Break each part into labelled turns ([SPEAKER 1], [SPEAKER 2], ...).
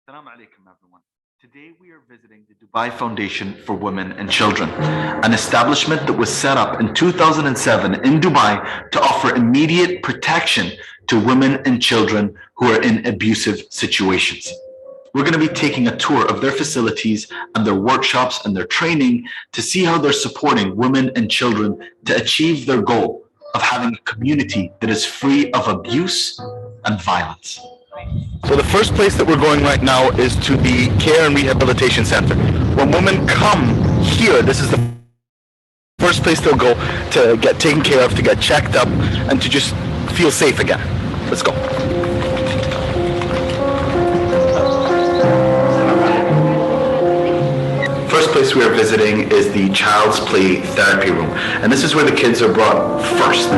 [SPEAKER 1] Assalamu alaikum, everyone. Today we are visiting the Dubai Foundation for Women and Children, an establishment that was set up in 2007 in Dubai to offer immediate protection to women and children who are in abusive situations. We're going to be taking a tour of their facilities and their workshops and their training to see how they're supporting women and children to achieve their goal of having a community that is free of abuse and violence. So the first place that we're going right now is to the Care and Rehabilitation Center. When women come here, this is the first place they'll go to get taken care of, to get checked up, and to just feel safe again. Let's go. First place we are visiting is the Child's Play Therapy Room, and this is where the kids are brought first.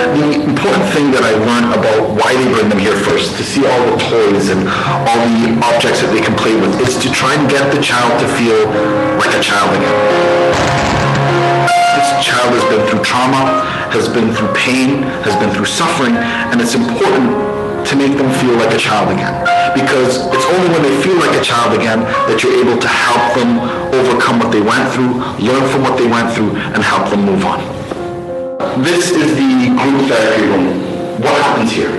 [SPEAKER 1] The important thing that I learned about why they bring them here first, to see all the toys and all the objects that they can play with, is to try and get the child to feel like a child again. This child has been through trauma, has been through pain, has been through suffering, and it's important to make them feel like a child again. Because it's only when they feel like a child again that you're able to help them overcome what they went through, learn from what they went through, and help them move on. This is the group therapy room. What happens here?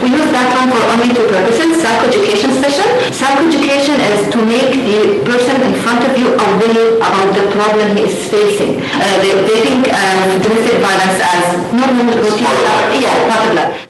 [SPEAKER 2] We use that one for only two purposes: psychoeducation session. Psychoeducation is to make the person in front of you aware about the problem he is facing. They think domestic violence as normal routine stuff. Yeah, part of life.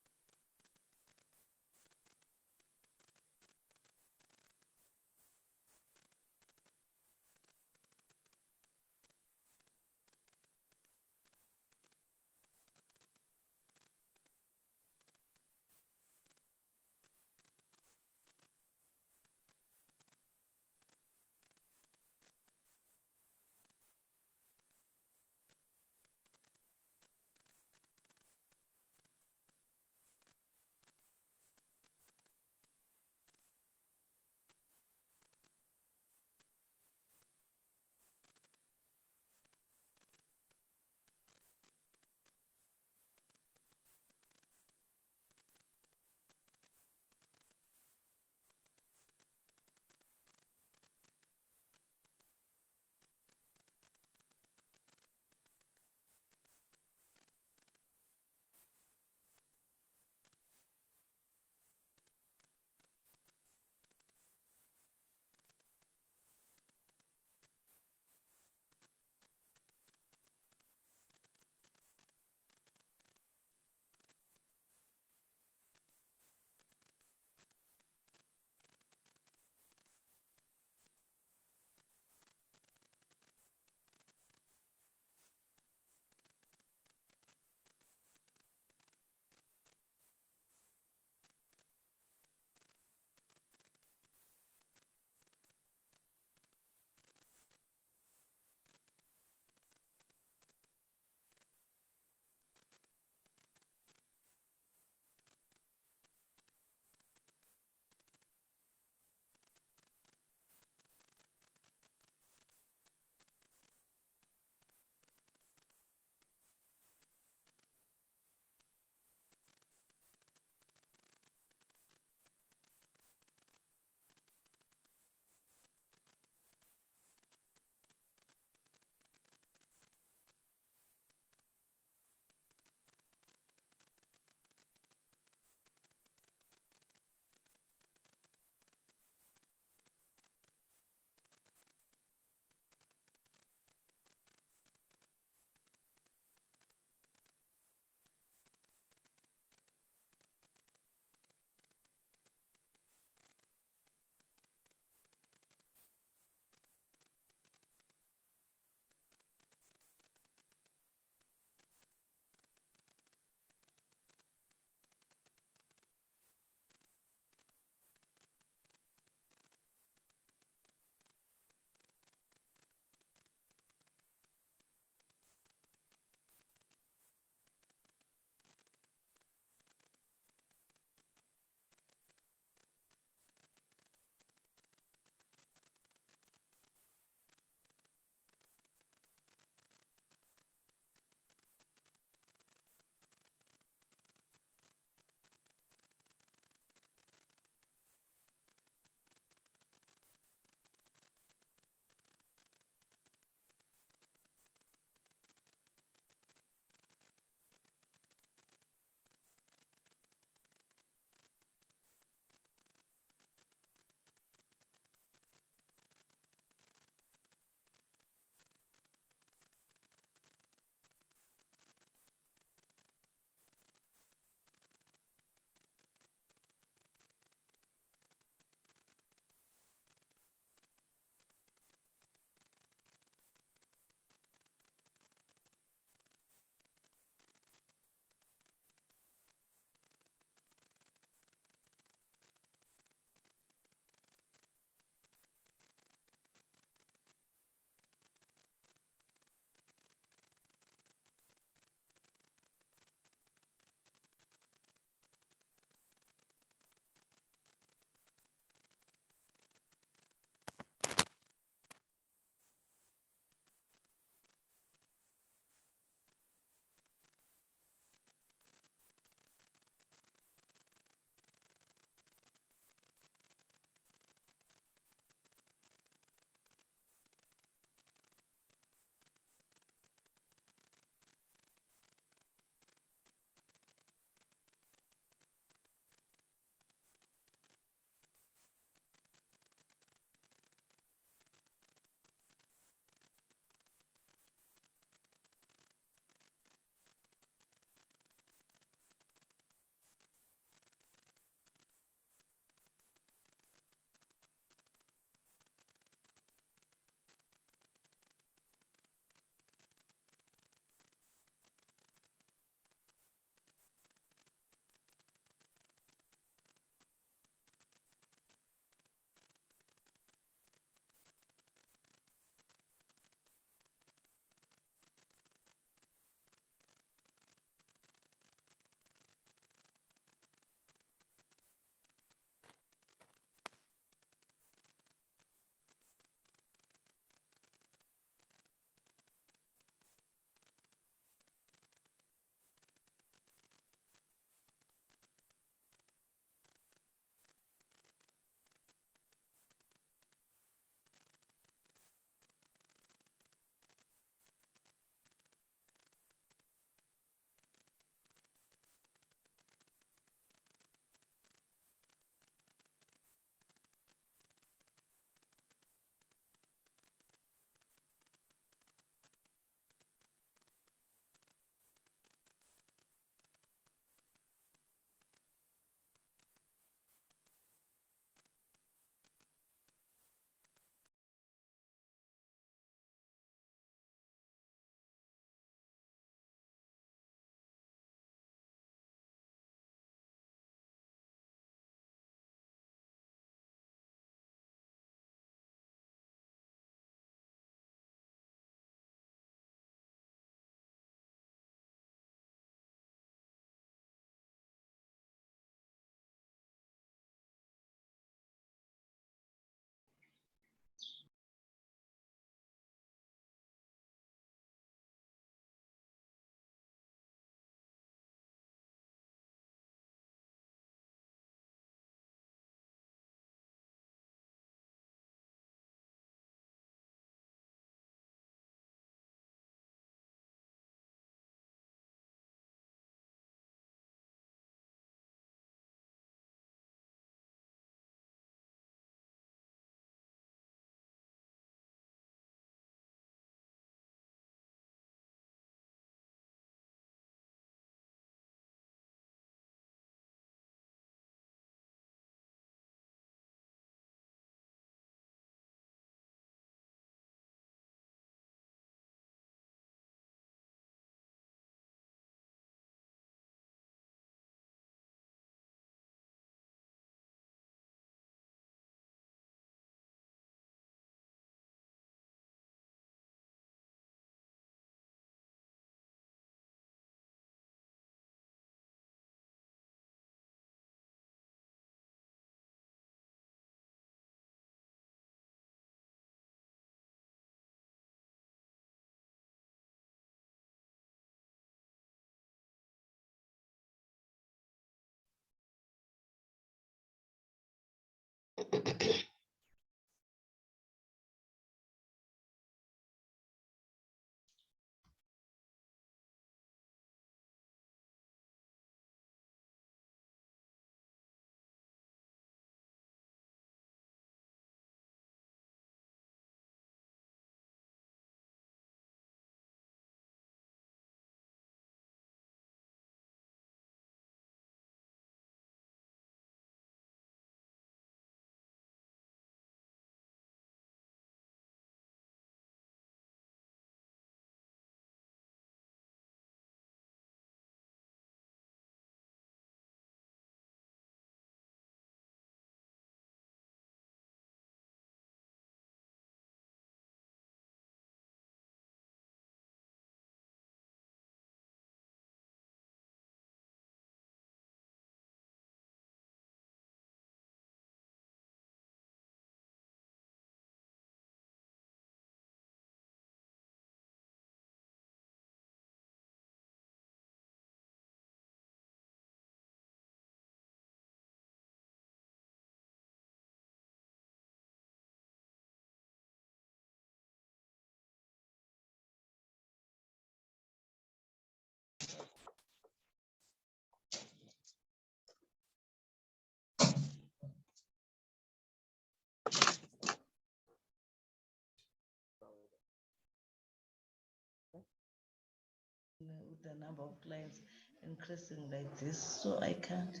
[SPEAKER 3] with the number of clients increasing like this, so I can't.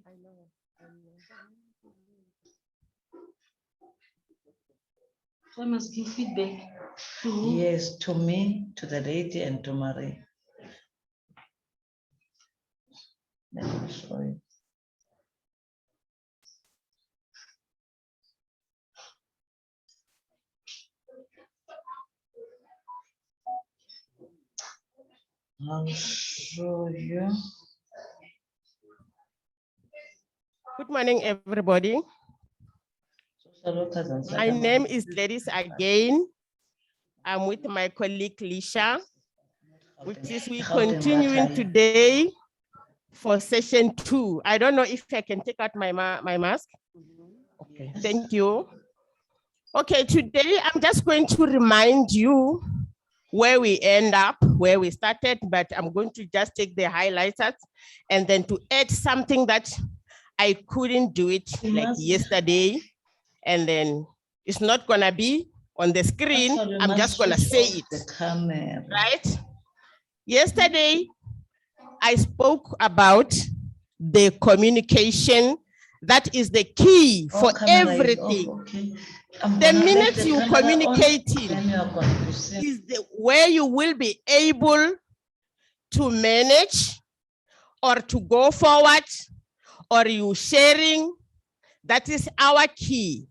[SPEAKER 4] I know.
[SPEAKER 5] So I must give feedback to who?
[SPEAKER 3] Yes, to me, to the lady, and to Marie. Let me show you. I'll show you.
[SPEAKER 4] Good morning, everybody.
[SPEAKER 3] Social workers and
[SPEAKER 4] My
[SPEAKER 3] social
[SPEAKER 4] name
[SPEAKER 3] workers.
[SPEAKER 4] is Gladys again. I'm with my colleague Lisha, which is we continuing today for session 2. I don't know if I can take out my mask. Okay, thank you. Okay, today I'm just going to remind you where we end up, where we started, but I'm going to just take the highlighters and then to add something that I couldn't do it like yesterday, and then it's not gonna be on the screen.
[SPEAKER 3] Actually,
[SPEAKER 4] I'm just gonna say it,
[SPEAKER 3] the camera.
[SPEAKER 4] right? Yesterday, I spoke about the communication. That is the key for
[SPEAKER 3] Camera is off,
[SPEAKER 4] everything.
[SPEAKER 3] okay. I'm
[SPEAKER 4] The
[SPEAKER 3] gonna let
[SPEAKER 4] minute
[SPEAKER 3] the
[SPEAKER 4] you
[SPEAKER 3] camera on,
[SPEAKER 4] communicating
[SPEAKER 3] then you are going to see.
[SPEAKER 4] is the where you will be able to manage or to go forward, or you sharing. That is our key.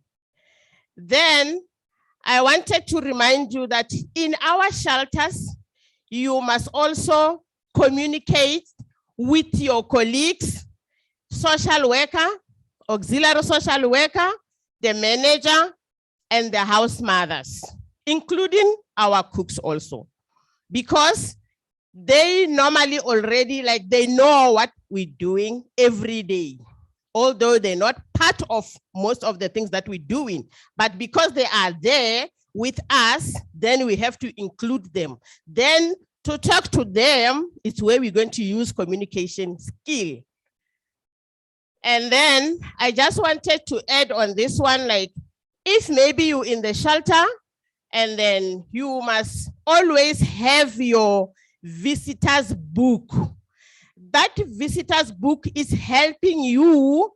[SPEAKER 4] Then I wanted to remind you that in our shelters, you must also communicate with your colleagues, social worker, auxiliary social worker, the manager, and the house mothers, including our cooks also, because they normally already, like, they know what we're doing every day, although they're not part of most of the things that we're doing, but because they are there with us, then we have to include them. Then to talk to them, it's where we're going to use communication skill. And then I just wanted to add on this one, like, if maybe you in the shelter, and then you must always have your visitors book. That visitors book is helping you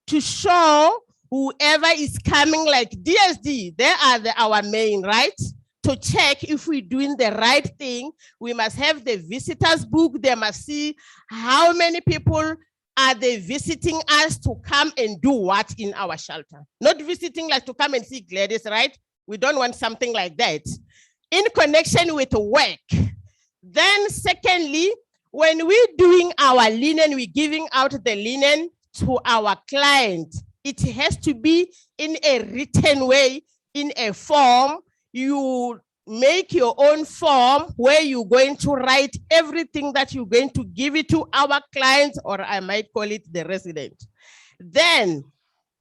[SPEAKER 4] to show whoever is coming, like DSD, they are our main, right? To check if we're doing the right thing, we must have the visitors book. They must see how many people are they visiting us to come and do what in our shelter. Not visiting like to come and see Gladys, right? We don't want something like that. In connection with work. Then secondly, when we're doing our linen, we're giving out the linen to our client. It has to be in a written way, in a form. You make your own form where you're going to write everything that you're going to give it to our clients, or I might call it the resident. Then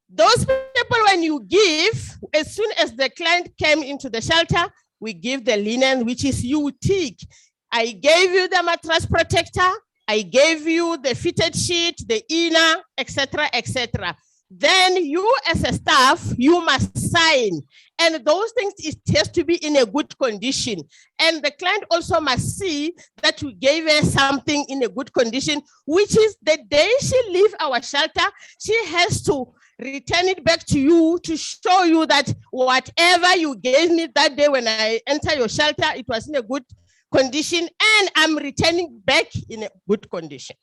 [SPEAKER 4] those people, when you give, as soon as the client came into the shelter, we give the linen, which is UTIC. I gave you the mattress protector, I gave you the fitted sheet, the inner, etc., etc. Then you as a staff, you must sign. And those things, it has to be in a good condition. And the client also must see that you gave her something in a good condition, which is the day she leaves our shelter, she has to return it back to you to show you that whatever you gave me that day when I enter your shelter, it was in a good condition, and I'm returning back in a good condition.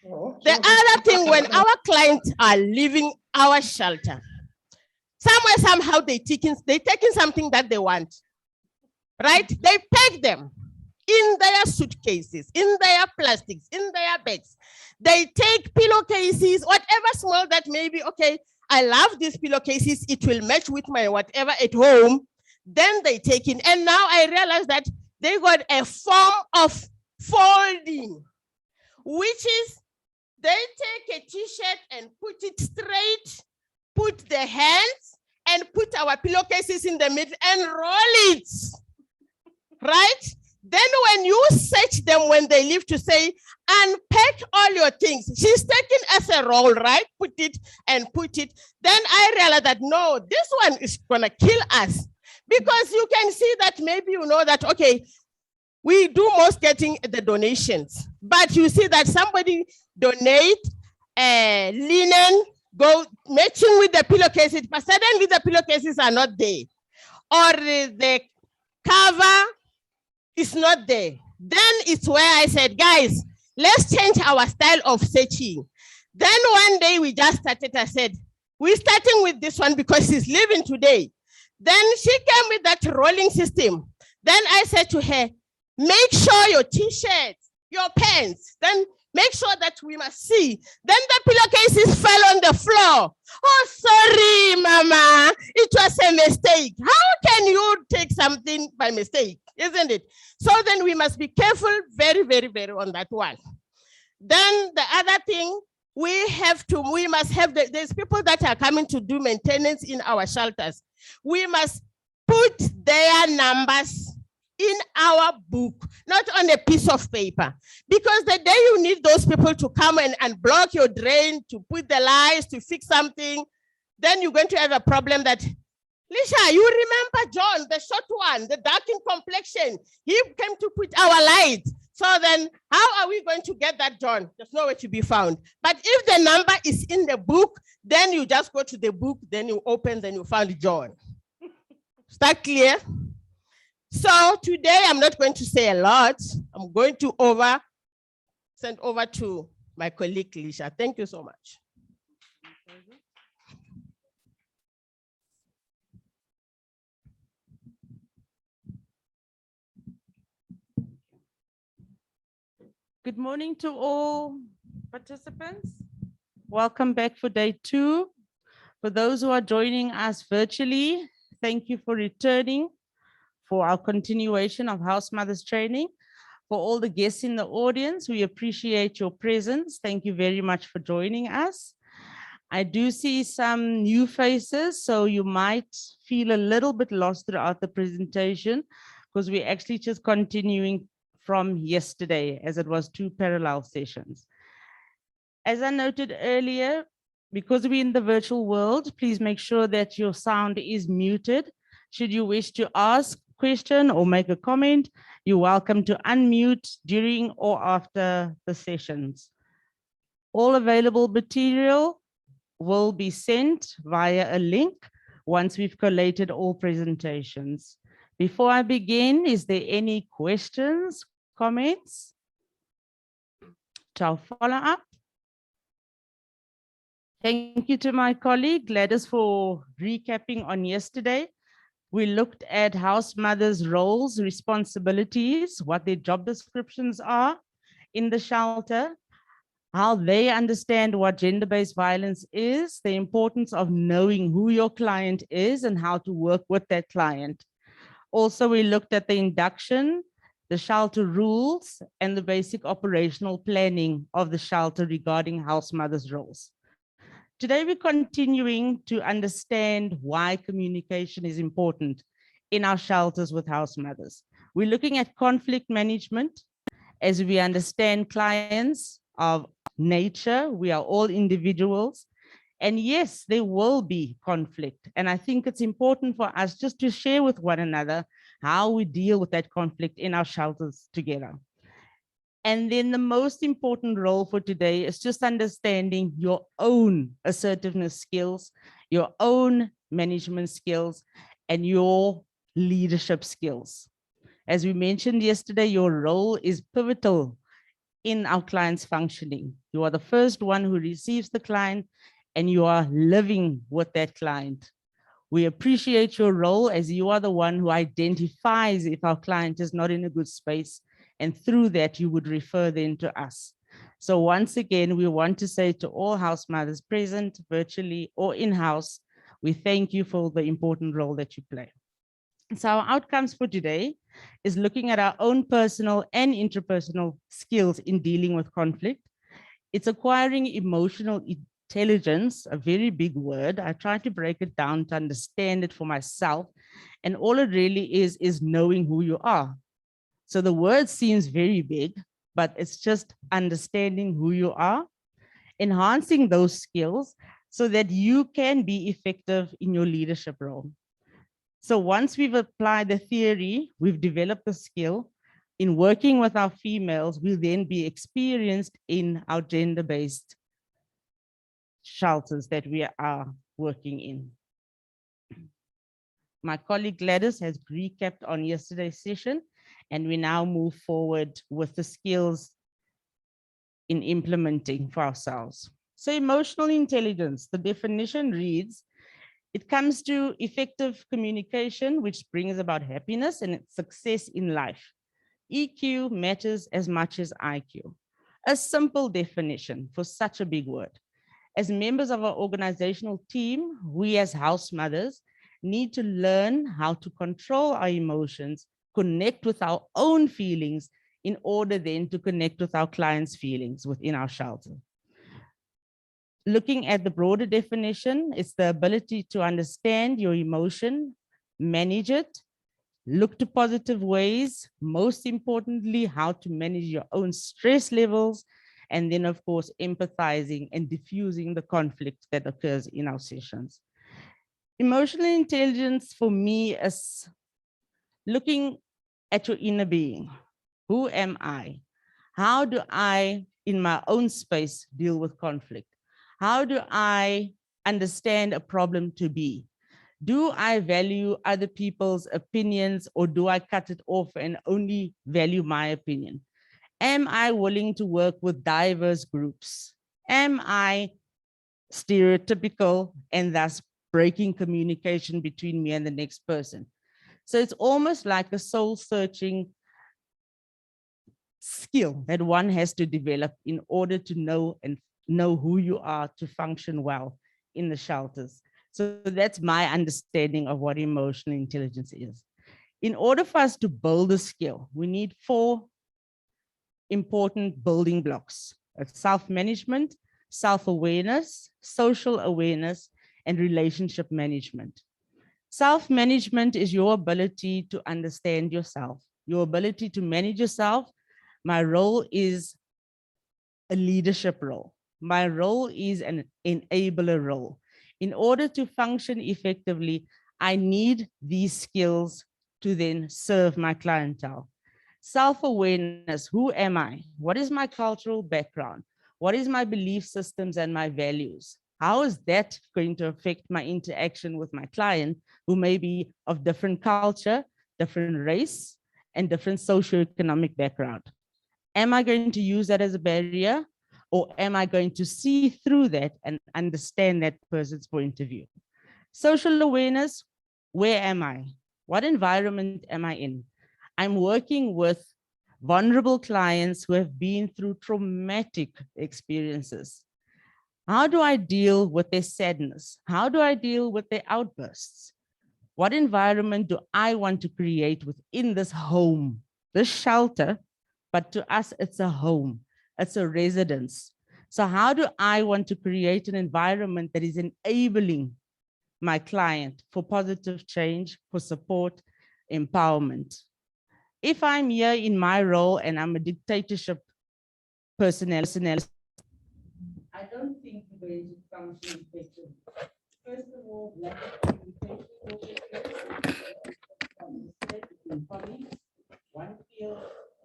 [SPEAKER 4] The other thing, when our clients are leaving our shelter, somewhere, somehow they're taking something that they want, right? They pack them in their suitcases, in their plastics, in their bags. They take pillowcases, whatever small that may be, okay, I love these pillowcases, it will match with my whatever at home. Then they take it. And now I realize that they got a form of folding, which is they take a t-shirt and put it straight, put the hands, and put our pillowcases in the middle and roll it, right? Then when you search them when they leave to say, unpack all your things, she's taken as a roll, right? Put it and put it. Then I realized that no, this one is gonna kill us. Because you can see that maybe you know that, okay, we do most getting the donations, but you see that somebody donate linen, go matching with the pillowcases, but suddenly the pillowcases are not there, or the cover is not there. Then it's where I said, guys, let's change our style of searching. Then one day we just started, I said, we're starting with this one because he's leaving today. Then she came with that rolling system. Then I said to her, make sure your t-shirts, your pants, then make sure that we must see. Then the pillowcases fell on the floor. Oh, sorry, Mama. It was a mistake. How can you take something by mistake, isn't it? So then we must be careful, very, very, very on that one. Then the other thing, we must have, there's people that are coming to do maintenance in our shelters. We must put their numbers in our book, not on a piece of paper. Because the day you need those people to come and block your drain, to put the lights, to fix something, then you're going to have a problem that, Lisha, you remember John, the short one, the dark in complexion. He came to put our lights. So then how are we going to get that John? There's nowhere to be found. But if the number is in the book, then you just go to the book, then you open, then you find John. Is that clear? So today I'm not going to say a lot. I'm going to send over to my colleague, Lisha. Thank you so much.
[SPEAKER 6] Good morning to all participants. Welcome back for day 2. For those who are joining us virtually, thank you for returning for our continuation of Housemothers Training. For all the guests in the audience, we appreciate your presence. Thank you very much for joining us. I do see some new faces, so you might feel a little bit lost throughout the presentation because we're actually just continuing from yesterday, as it was 2 parallel sessions. As I noted earlier, because we're in the virtual world, please make sure that your sound is muted. Should you wish to ask a question or make a comment, you're welcome to unmute during or after the sessions. All available material will be sent via a link once we've collated all presentations. Before I begin, is there any questions, comments to our follow-up? Thank you to my colleague Gladys for recapping on yesterday. We looked at house mothers' roles, responsibilities, what their job descriptions are in the shelter, how they understand what gender-based violence is, the importance of knowing who your client is and how to work with that client. Also, we looked at the induction, the shelter rules, and the basic operational planning of the shelter regarding house mothers' roles. Today, we're continuing to understand why communication is important in our shelters with house mothers. We're looking at conflict management as we understand clients of nature. We are all individuals. And yes, there will be conflict. And I think it's important for us just to share with one another how we deal with that conflict in our shelters together. And then the most important role for today is just understanding your own assertiveness skills, your own management skills, and your leadership skills. As we mentioned yesterday, your role is pivotal in our client's functioning. You are the first one who receives the client, and you are living with that client. We appreciate your role as you are the one who identifies if our client is not in a good space, and through that, you would refer them to us. So once again, we want to say to all house mothers present, virtually or in-house, we thank you for the important role that you play. So our outcomes for today is looking at our own personal and interpersonal skills in dealing with conflict. It's acquiring emotional intelligence, a very big word. I try to break it down to understand it for myself. And all it really is knowing who you are. So the word seems very big, but it's just understanding who you are, enhancing those skills so that you can be effective in your leadership role. So once we've applied the theory, we've developed the skill, in working with our females will then be experienced in our gender-based shelters that we are working in. My colleague Gladys has recapped on yesterday's session, and we now move forward with the skills in implementing for ourselves. So emotional intelligence, the definition reads, it comes to effective communication, which brings about happiness and success in life. EQ matters as much as IQ. A simple definition for such a big word. As members of our organizational team, we as house mothers need to learn how to control our emotions, connect with our own feelings in order then to connect with our clients' feelings within our shelter. Looking at the broader definition, it's the ability to understand your emotion, manage it, look to positive ways, most importantly, how to manage your own stress levels, and then of course, empathizing and diffusing the conflict that occurs in our sessions. Emotional intelligence for me is looking at your inner being. Who am I? How do I, in my own space, deal with conflict? How do I understand a problem to be? Do I value other people's opinions, or do I cut it off and only value my opinion? Am I willing to work with diverse groups? Am I stereotypical and thus breaking communication between me and the next person? So it's almost like a soul searching skill that one has to develop in order to know who you are to function well in the shelters. So that's my understanding of what emotional intelligence is. In order for us to build a skill, we need 4 important building blocks: self-management, self-awareness, social awareness, and relationship management. Self-management is your ability to understand yourself, your ability to manage yourself. My role is a leadership role. My role is an enabler role. In order to function effectively, I need these skills to then serve my clientele. Self-awareness, who am I? What is my cultural background? What is my belief systems and my values? How is that going to affect my interaction with my client, who may be of different culture, different race, and different socioeconomic background? Am I going to use that as a barrier, or am I going to see through that and understand that person's point of view? Social awareness, where am I? What environment am I in? I'm working with vulnerable clients who have been through traumatic experiences. How do I deal with their sadness? How do I deal with their outbursts? What environment do I want to create within this home, this shelter? But to us, it's a home, it's a residence. So how do I want to create an environment that is enabling my client for positive change, for support, empowerment? If I'm here in my role and I'm a dictatorship personnel, I don't think we're going to function effectively. First of all, lack of communication will take place. Between colleagues. One feels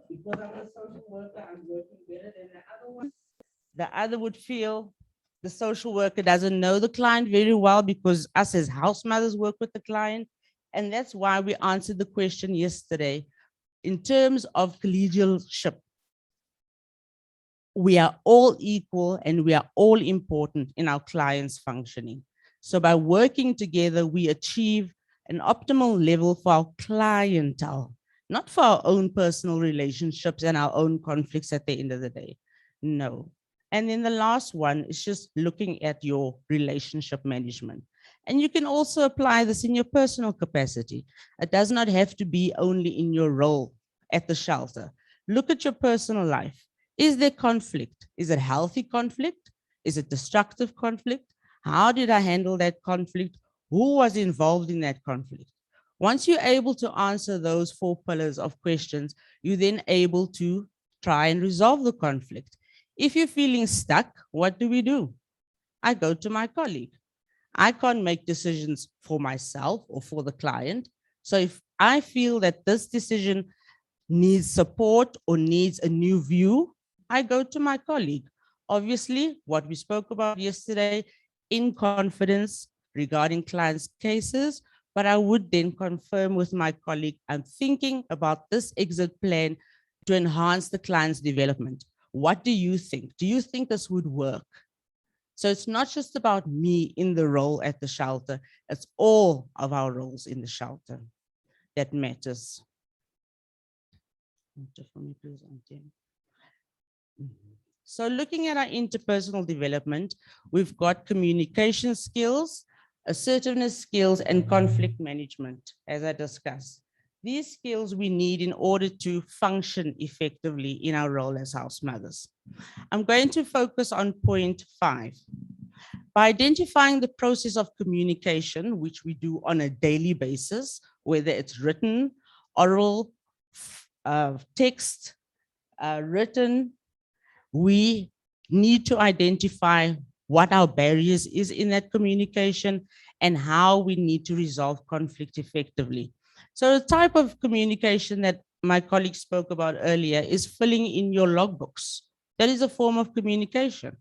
[SPEAKER 6] because I'm a social worker, I'm working better than the other one. The other would feel the social worker doesn't know the client very well because us as house mothers work with the client. And that's why we answered the question yesterday. In terms of collegialship, we are all equal and we are all important in our clients' functioning. So by working together, we achieve an optimal level for our clientele, not for our own personal relationships and our own conflicts at the end of the day. No. And then the last one is just looking at your relationship management. And you can also apply this in your personal capacity. It does not have to be only in your role at the shelter. Look at your personal life. Is there conflict? Is it healthy conflict? Is it destructive conflict? How did I handle that conflict? Who was involved in that conflict? Once you're able to answer those 4 pillars of questions, you're then able to try and resolve the conflict. If you're feeling stuck, what do? I go to my colleague. I can't make decisions for myself or for the client. So if I feel that this decision needs support or needs a new view, I go to my colleague. Obviously, what we spoke about yesterday in confidence regarding clients' cases, but I would then confirm with my colleague, I'm thinking about this exit plan to enhance the client's development. What do you think? Do you think this would work? So it's not just about me in the role at the shelter, it's all of our roles in the shelter that matters. So looking at our interpersonal development, we've got communication skills, assertiveness skills, and conflict management, as I discussed. These skills we need in order to function effectively in our role as house mothers. I'm going to focus on point 5. By identifying the process of communication, which we do on a daily basis, whether it's written, oral, text, written, we need to identify what our barriers is in that communication and how we need to resolve conflict effectively. So the type of communication that my colleague spoke about earlier is filling in your logbooks. That is a form of communication.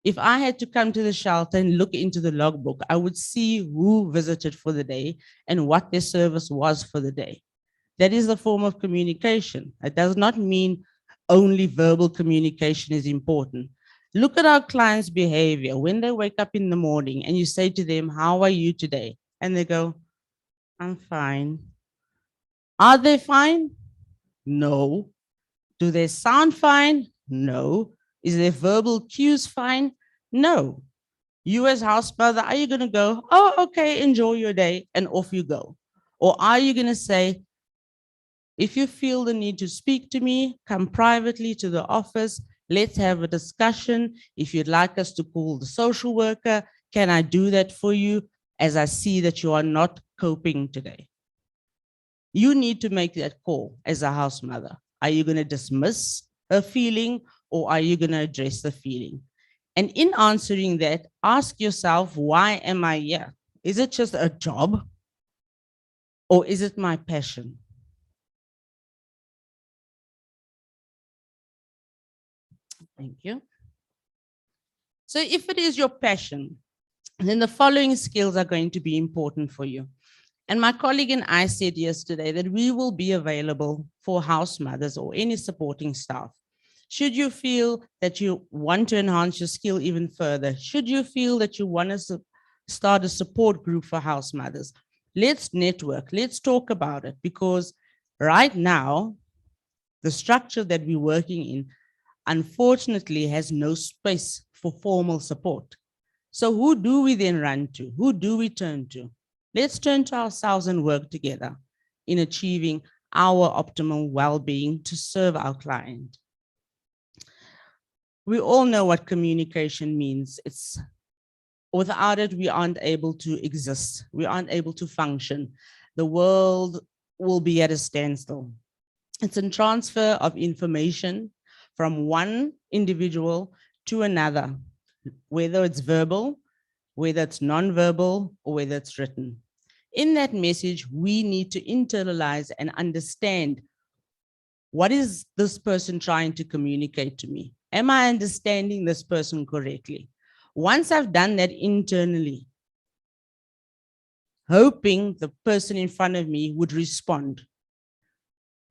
[SPEAKER 6] If I had to come to the shelter and look into the logbook, I would see who visited for the day and what their service was for the day. That is a form of communication. It does not mean only verbal communication is important. Look at our clients' behavior. When they wake up in the morning and you say to them, how are you today? And they go, I'm fine. Are they fine? No. Do they sound fine? No. Is their verbal cues fine? No. You as house mother, are you going to go, oh, okay, enjoy your day, and off you go? Or are you going to say, if you feel the need to speak to me, come privately to the office. Let's have a discussion. If you'd like us to call the social worker, can I do that for you as I see that you are not coping today? You need to make that call as a house mother. Are you going to dismiss her feeling or are you going to address the feeling? And in answering that, ask yourself, why am I here? Is it just a job or is it my passion? Thank you. So if it is your passion, then the following skills are going to be important for you. And my colleague and I said yesterday that we will be available for house mothers or any supporting staff. Should you feel that you want to enhance your skill even further, should you feel that you want to start a support group for house mothers, let's network, let's talk about it, because right now, the structure that we're working in unfortunately has no space for formal support. So who do we then run to? Who do we turn to? Let's turn to ourselves and work together in achieving our optimal well-being to serve our client. We all know what communication means. Without it, we aren't able to exist. We aren't able to function. The world will be at a standstill. It's a transfer of information from one individual to another, whether it's verbal, whether it's non-verbal, or whether it's written. In that message, we need to internalize and understand, what is this person trying to communicate to me? Am I understanding this person correctly? Once I've done that internally, hoping the person in front of me would respond,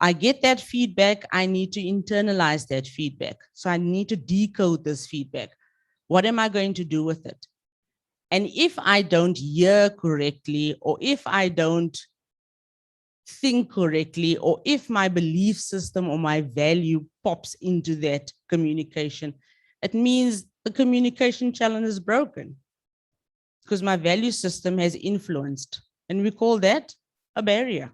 [SPEAKER 6] I get that feedback, I need to internalize that feedback. So I need to decode this feedback. What am I going to do with it? And if I don't hear correctly, or if I don't think correctly, or if my belief system or my value pops into that communication, it means the communication channel is broken because my value system has influenced, and we call that a barrier.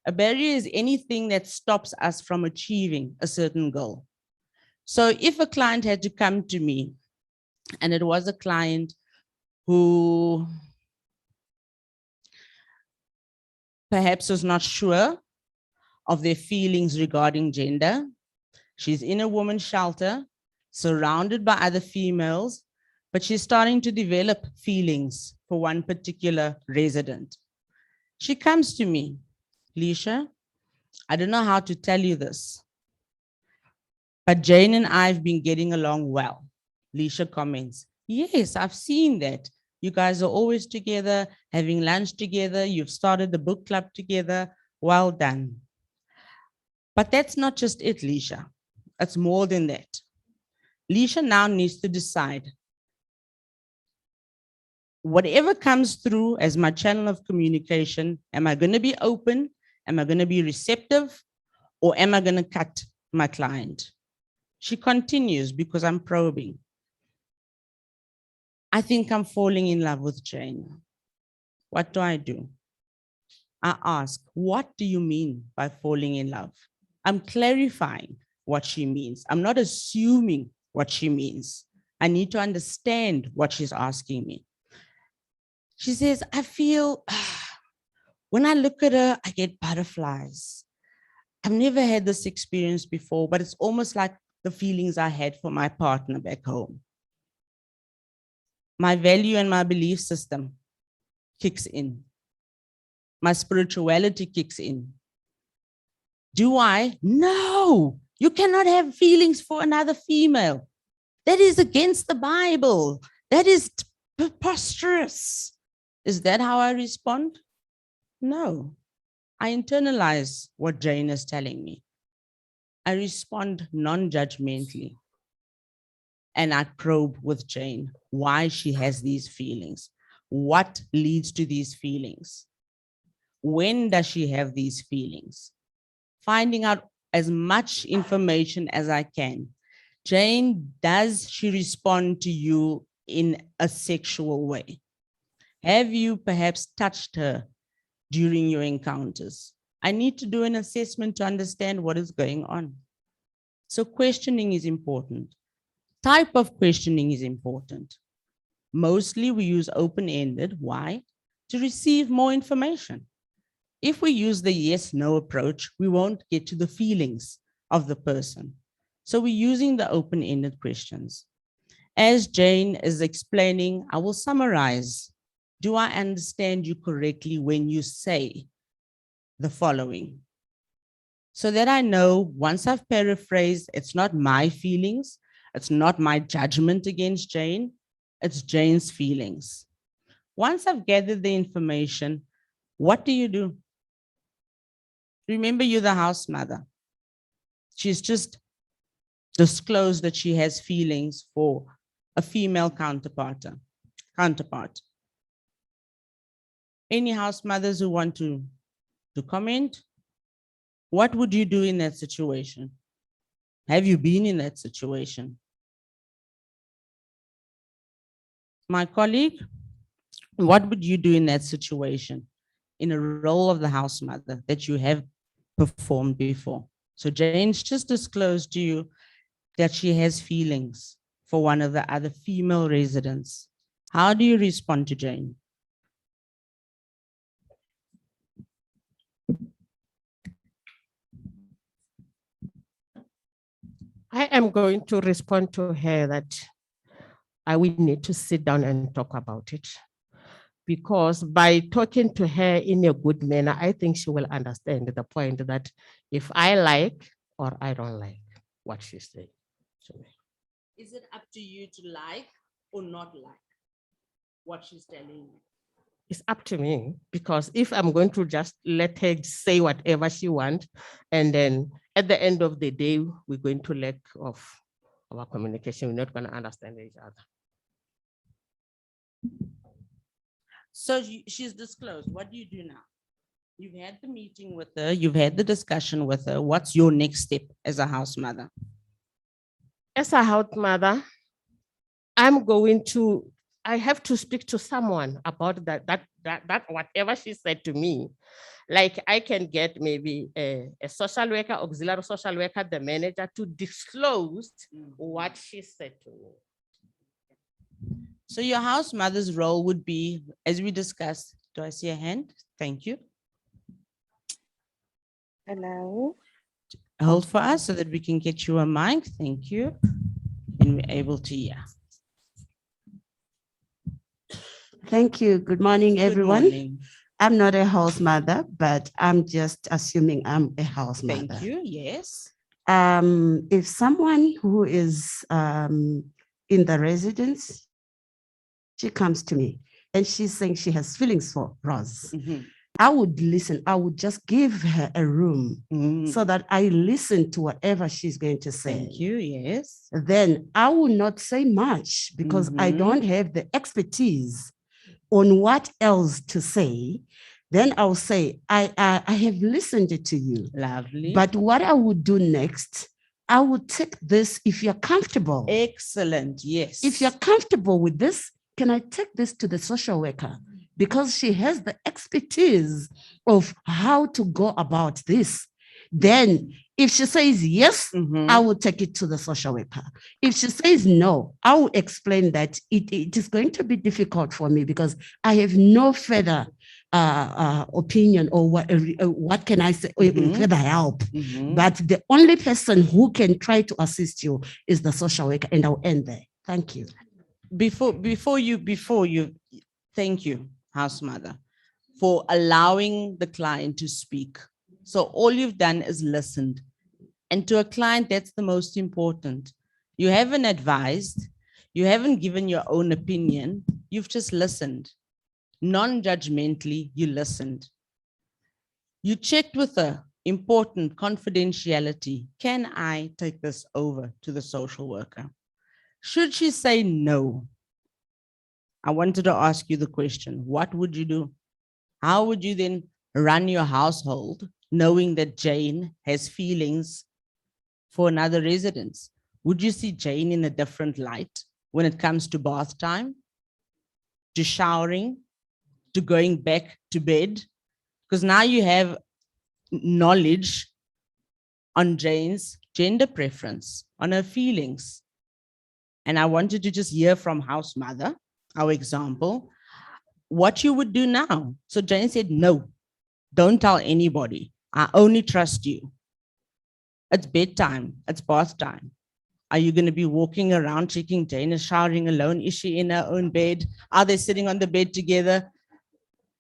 [SPEAKER 6] A barrier is anything that stops us from achieving a certain goal. So if a client had to come to me, and it was a client who perhaps was not sure of their feelings regarding gender, she's in a woman's shelter, surrounded by other females, but she's starting to develop feelings for one particular resident. She comes to me, Leisha, I don't know how to tell you this, but Jane and I have been getting along well. Leisha comments, yes, I've seen that. You guys are always together, having lunch together. You've started the book club together. Well done. But that's not just it, Leisha. It's more than that. Leisha now needs to decide whatever comes through as my channel of communication, am I going to be open? Am I going to be receptive? Or am I going to cut my client? She continues because I'm probing. I think I'm falling in love with Jane. What do I do? I ask, what do you mean by falling in love? I'm clarifying what she means. I'm not assuming what she means. I need to understand what she's asking me. She says, I feel, when I look at her, I get butterflies. I've never had this experience before, but it's almost like the feelings I had for my partner back home. My value and my belief system kicks in. My spirituality kicks in. Do I? No, you cannot have feelings for another female. That is against the Bible. That is preposterous. Is that how I respond? No. I internalize what Jane is telling me. I respond non-judgmentally. And I probe with Jane why she has these feelings. What leads to these feelings? When does she have these feelings? Finding out as much information as I can. Jane, does she respond to you in a sexual way? Have you perhaps touched her during your encounters? I need to do an assessment to understand what is going on. So questioning is important. Type of questioning is important. Mostly we use open-ended. Why? To receive more information. If we use the yes-no approach, we won't get to the feelings of the person. So we're using the open-ended questions. As Jane is explaining, I will summarize. Do I understand you correctly when you say the following? So that I know, once I've paraphrased, it's not my feelings, it's not my judgment against Jane, it's Jane's feelings. Once I've gathered the information, what do? Remember, you're the house mother. She's just disclosed that she has feelings for a female counterpart. Any house mothers who want to comment? What would you do in that situation? Have you been in that situation? My colleague, what would you do in that situation in a role of the house mother that you have performed before? So Jane's just disclosed to you that she has feelings for one of the other female residents. How do you respond to Jane?
[SPEAKER 4] I am going to respond to her that we need to sit down and talk about it. Because by talking to her in a good manner, I think she will understand the point that if I like or I don't like what she's saying to me.
[SPEAKER 6] Is it up to you to like or not like what she's telling you?
[SPEAKER 4] It's up to me, because if I'm going to just let her say whatever she wants, and then at the end of the day, we're going to lack of our communication. We're not going to understand each other.
[SPEAKER 6] So she's disclosed. What do you do now? You've had the meeting with her. You've had the discussion with her. What's your next step as a house mother?
[SPEAKER 4] As a house mother, I have to speak to someone about that whatever she said to me. Like, I can get maybe a social worker, auxiliary social worker, the manager, to disclose what she said to me.
[SPEAKER 6] So your house mother's role would be, as we discussed, do I see a hand? Thank you.
[SPEAKER 7] Hello.
[SPEAKER 6] Hold for us so that we can get you a mic. Thank you. And we're able to hear.
[SPEAKER 7] Thank you. Good morning, everyone.
[SPEAKER 6] Good morning.
[SPEAKER 7] I'm not a house mother, but I'm just assuming I'm a house mother.
[SPEAKER 6] Thank you. Yes.
[SPEAKER 7] If someone who is in the residence, she comes to me and she's saying she has feelings for Roz, I would listen. I would just give her a room so that I listen to whatever she's going to say.
[SPEAKER 6] Thank you. Yes.
[SPEAKER 7] Then I will not say much because I don't have the expertise on what else to say. Then I'll say, I have listened to you.
[SPEAKER 6] Lovely.
[SPEAKER 7] But what I would do next, I would take this if you're comfortable.
[SPEAKER 6] Excellent. Yes.
[SPEAKER 7] If you're comfortable with this, can I take this to the social worker? Because she has the expertise of how to go about this. Then if she says yes, I will take it to the social worker. If she says no, I will explain that it is going to be difficult for me because I have no further opinion or what can I say, further help. But the only person who can try to assist you is the social worker, and I'll end there. Thank you.
[SPEAKER 6] Before you, thank you, house mother, for allowing the client to speak. So all you've done is listened. And to a client, that's the most important. You haven't advised, you haven't given your own opinion, you've just listened. Non-judgmentally, you listened. You checked with her, important confidentiality. Can I take this over to the social worker? Should she say no? I wanted to ask you the question, what would you do? How would you then run your household knowing that Jane has feelings for another resident? Would you see Jane in a different light when it comes to bath time, to showering, to going back to bed? Because now you have knowledge on Jane's gender preference, on her feelings. And I wanted to just hear from house mother, our example, what you would do now. So Jane said, no, don't tell anybody. I only trust you. It's bedtime, it's bath time. Are you going to be walking around checking Jane is showering alone? Is she in her own bed? Are they sitting on the bed together?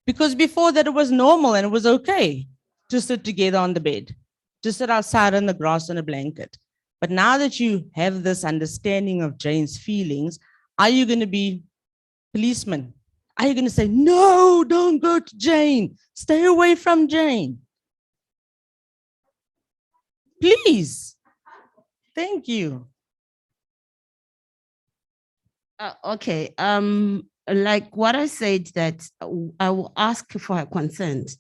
[SPEAKER 6] Because before that, it was normal and it was okay to sit together on the bed, to sit outside on the grass on a blanket. But now that you have this understanding of Jane's feelings, are you going to be policemen? Are you going to say, no, don't go to Jane, stay away from Jane? Please. Thank you.
[SPEAKER 7] Okay. Like what I said, that I will ask for her consent.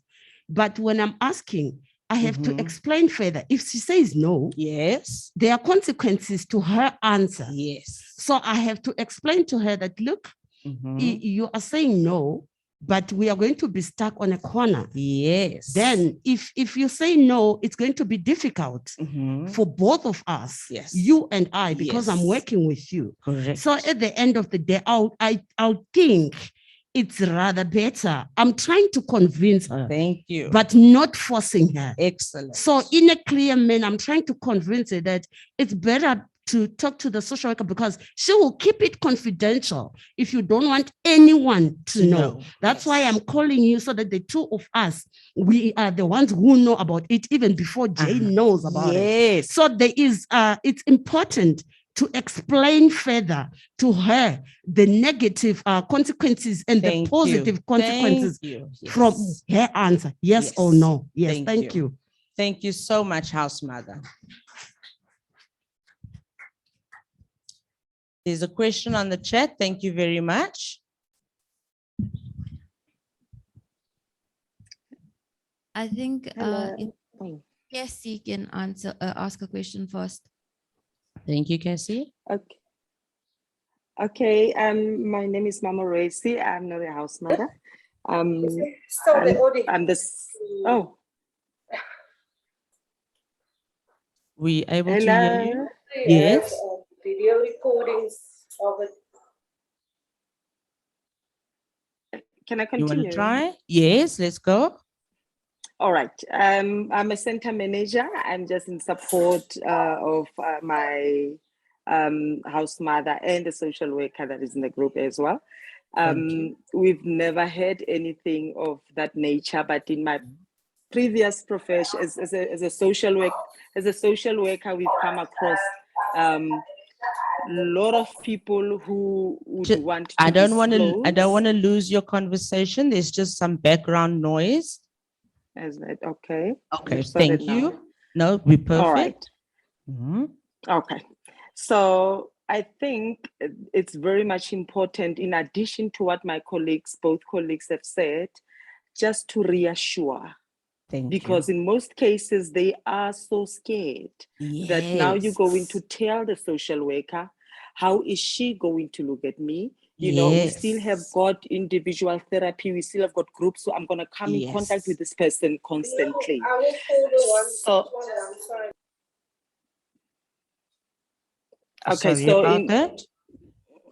[SPEAKER 7] But when I'm asking, I have to explain further. If she says no,
[SPEAKER 6] yes,
[SPEAKER 7] there are consequences to her answer.
[SPEAKER 6] Yes.
[SPEAKER 7] So I have to explain to her that, look, you are saying no, but we are going to be stuck on a corner.
[SPEAKER 6] Yes.
[SPEAKER 7] Then if you say no, it's going to be difficult for both of us,
[SPEAKER 6] yes,
[SPEAKER 7] you and I, because
[SPEAKER 6] yes,
[SPEAKER 7] I'm working with you.
[SPEAKER 6] Correct.
[SPEAKER 7] So at the end of the day, I'll think it's rather better. I'm trying to convince her.
[SPEAKER 6] Thank you.
[SPEAKER 7] But not forcing her.
[SPEAKER 6] Excellent.
[SPEAKER 7] So in a clear manner, I'm trying to convince her that it's better to talk to the social worker because she will keep it confidential if you don't want anyone to know. That's why I'm calling you, so that the two of us, we are the ones who know about it even before Jane knows about it. So there is, it's important to explain further to her the negative consequences and the positive consequences from her answer, yes or no. Yes, thank you.
[SPEAKER 6] Thank you so much, house mother. There's a question on the chat. Thank you very much.
[SPEAKER 8] I think Cassie can ask a question first.
[SPEAKER 6] Thank you, Cassie.
[SPEAKER 9] Okay. Okay. My name is Mama Racy. I'm not a house mother. I'm this. Oh.
[SPEAKER 6] We able to hear you? Yes.
[SPEAKER 10] Video recordings of it.
[SPEAKER 9] Can I continue?
[SPEAKER 6] You want to try? Yes, let's go.
[SPEAKER 9] All right. I'm a center manager. I'm just in support of my house mother and the social worker that is in the group as well. We've never had anything of that nature, but in my previous profession as a social worker, we've come across a lot of people who would want to
[SPEAKER 6] I don't want
[SPEAKER 9] disclose.
[SPEAKER 6] to lose your conversation. There's just some background noise.
[SPEAKER 9] Is that okay?
[SPEAKER 6] Okay,
[SPEAKER 9] You've started
[SPEAKER 6] thank
[SPEAKER 9] now.
[SPEAKER 6] you. No, we perfect.
[SPEAKER 9] All right.
[SPEAKER 6] Mhm.
[SPEAKER 9] Okay. So I think it's very much important, in addition to what my both colleagues have said, just to reassure.
[SPEAKER 6] Thank
[SPEAKER 9] Because
[SPEAKER 6] you.
[SPEAKER 9] in most cases, they are so scared that now you're going to tell the social worker, how is she going to look at me? You know, we still have got individual therapy, we still have got groups, so I'm going to come in contact with this person constantly. So, okay,
[SPEAKER 6] Sorry
[SPEAKER 9] so
[SPEAKER 6] about that.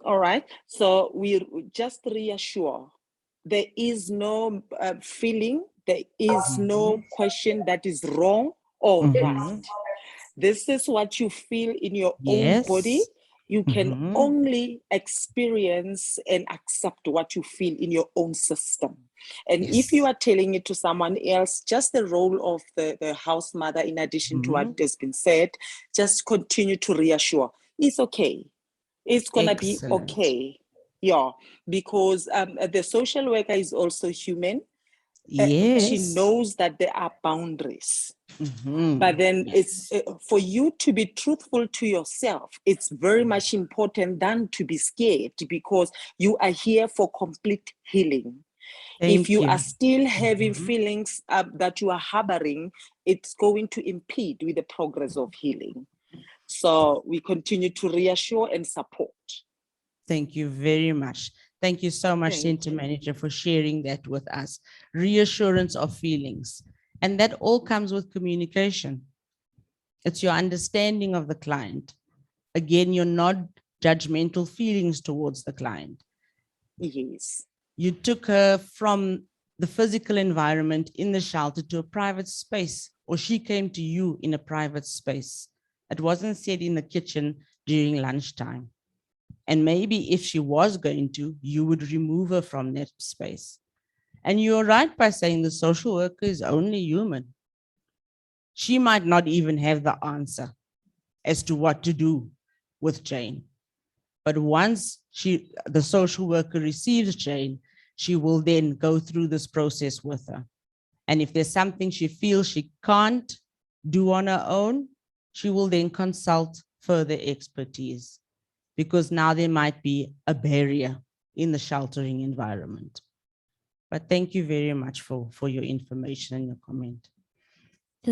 [SPEAKER 9] all right, so we just reassure. There is no feeling, there is no question that is wrong or right. This is what you feel in your own body. You can only experience and accept what you feel in your own system. And if you are telling it to someone else, just the role of the house mother, in addition to what has been said, just continue to reassure. It's okay. It's going to be okay. Yeah, because the social worker is also human. She knows that there are boundaries. But then it's for you to be truthful to yourself. It's very much important than to be scared, because you are here for complete healing. If you are still having feelings that you are harboring, it's going to impede with the progress of healing. So we continue to reassure and support.
[SPEAKER 6] Thank you very much. Thank you so much, Center Manager, for sharing that with us. Reassurance of feelings. And that all comes with communication. It's your understanding of the client. Again, you're not judgmental feelings towards the client.
[SPEAKER 9] Yes.
[SPEAKER 6] You took her from the physical environment in the shelter to a private space, or she came to you in a private space. It wasn't said in the kitchen during lunchtime. And maybe if she was going to, you would remove her from that space. And you're right by saying the social worker is only human. She might not even have the answer as to what to do with Jane. But once the social worker receives Jane, she will then go through this process with her. And if there's something she feels she can't do on her own, she will then consult further expertise, because now there might be a barrier in the sheltering environment. But thank you very much for your information and your comment.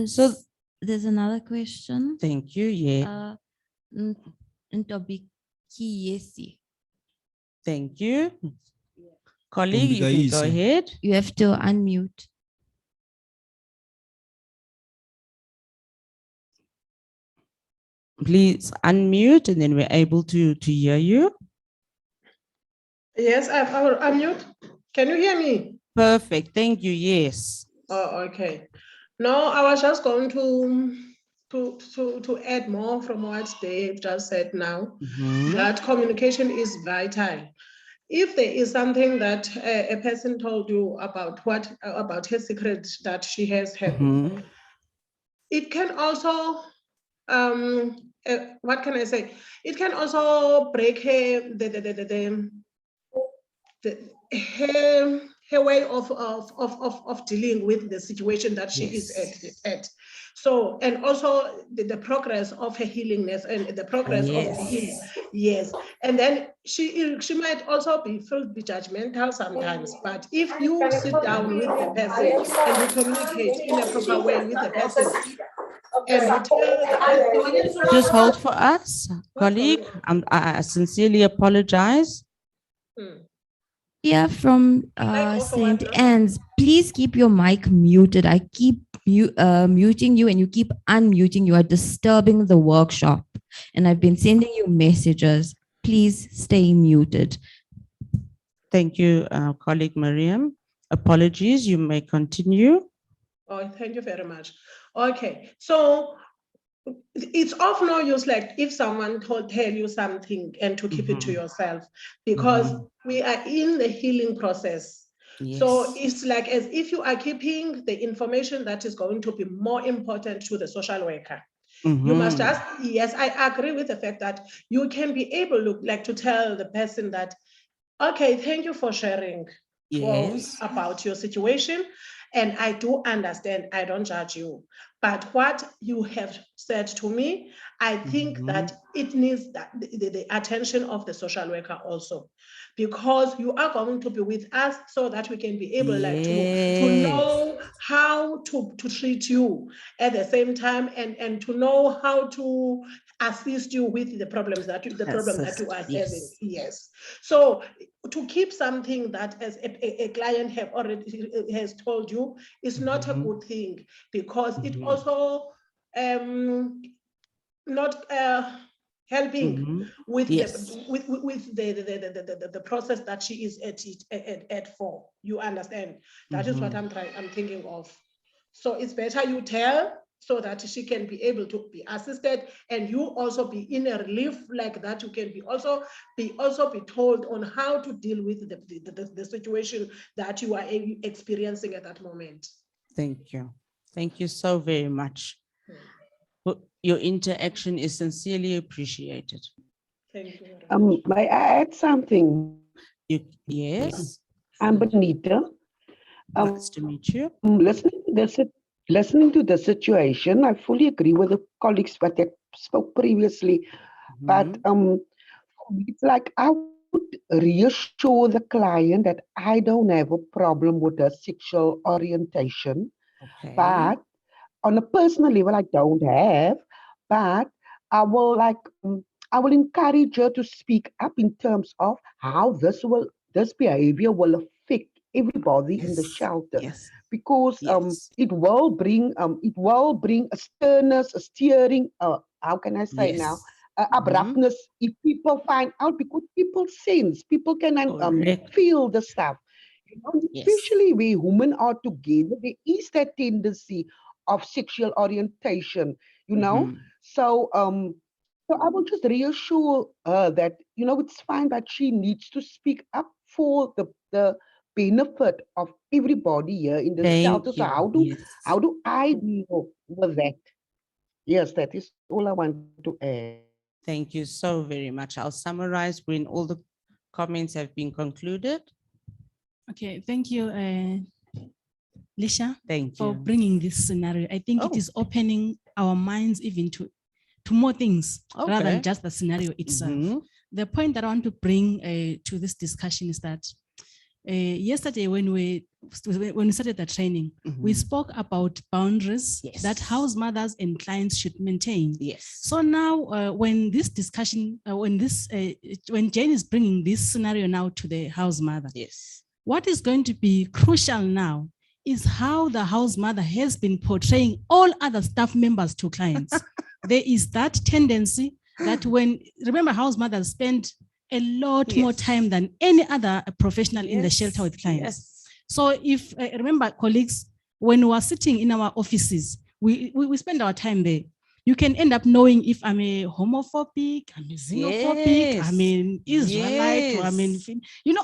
[SPEAKER 8] So there's another question.
[SPEAKER 6] Thank you. Yeah. Thank you. Colleague, you can go ahead.
[SPEAKER 8] You have to unmute.
[SPEAKER 6] Please unmute, and then we're able to hear you.
[SPEAKER 10] Yes, I will unmute. Can you hear me?
[SPEAKER 6] Perfect. Thank you. Yes.
[SPEAKER 10] Oh, okay. No, I was just going to add more from what Dave just said now, that communication is vital. If there is something that a person told you about her secret that she has had, it can also, what can I say? It can also break her her way of dealing with the situation that she is at. So, and also the progress of her healingness and the progress of the healing. Yes. And then she might also be judgmental sometimes, but if you sit down with the person and you communicate in a proper way with the person, and you tell the person,
[SPEAKER 6] just hold for us, colleague. I sincerely apologize.
[SPEAKER 8] Yeah, from St. Anne's, please keep your mic muted. I keep muting you and you keep unmuting. You are disturbing the workshop. And I've been sending you messages. Please stay muted.
[SPEAKER 6] Thank you, colleague Miriam. Apologies, you may continue.
[SPEAKER 10] Oh, thank you very much. Okay, so it's of no use, like if someone tell you something and to keep it to yourself, because we are in the healing process. So it's like as if you are keeping the information that is going to be more important to the social worker. You must just, yes, I agree with the fact that you can be able to tell the person that, okay, thank you for sharing about your situation. And I do understand, I don't judge you. But what you have said to me, I think that it needs the attention of the social worker also, because you are going to be with us so that we can be able to know how to treat you at the same time, and to know how to assist you with the problems that you are having. Yes. So to keep something that as a client have already has told you is not a good thing, because it also not helping with the process that she is at for. You understand? That is what I'm thinking of. So it's better you tell, so that she can be able to be assisted, and you also be in a relief like that. You can be also be told on how to deal with the situation that you are experiencing at that moment.
[SPEAKER 6] Thank you. Thank you so very much. Your interaction is sincerely appreciated.
[SPEAKER 10] Thank you very much.
[SPEAKER 11] May I add something?
[SPEAKER 6] Yes.
[SPEAKER 11] I'm Benita.
[SPEAKER 6] Nice to meet you.
[SPEAKER 11] Listening to the situation, I fully agree with the colleagues that they spoke previously. But it's like I would reassure the client that I don't have a problem with her sexual orientation. But on a personal level, I don't have. But I will encourage her to speak up in terms of how this behavior will affect everybody in the shelter, because it will bring a sternness, a steering, how can I say now, abruptness if people find out, because people sense, people can feel the stuff, especially where women are together. There is that tendency of sexual orientation, so so I will just reassure her that, it's fine, that she needs to speak up for the benefit of everybody here in the shelter. So how do I deal with that? Yes, that is all I want to add.
[SPEAKER 6] Thank you so very much. I'll summarize when all the comments have been concluded.
[SPEAKER 5] Okay, thank you, Lisha,
[SPEAKER 6] Thank
[SPEAKER 5] for
[SPEAKER 6] you.
[SPEAKER 5] bringing this scenario. I think it is opening our minds even to more things rather than just the scenario itself. The point that I want to bring to this discussion is that yesterday when we started the training, we spoke about boundaries that house mothers and clients should maintain. So now when this discussion, when Jane is bringing this scenario now to the house mother, what is going to be crucial now is how the house mother has been portraying all other staff members to clients. There is that tendency that remember, house mothers spend a lot more time than any other professional in the shelter with clients. So if, remember colleagues, when we are sitting in our offices, we spend our time there. You can end up knowing if I'm a homophobic, I'm a xenophobic, I'm an Israelite, or I'm an,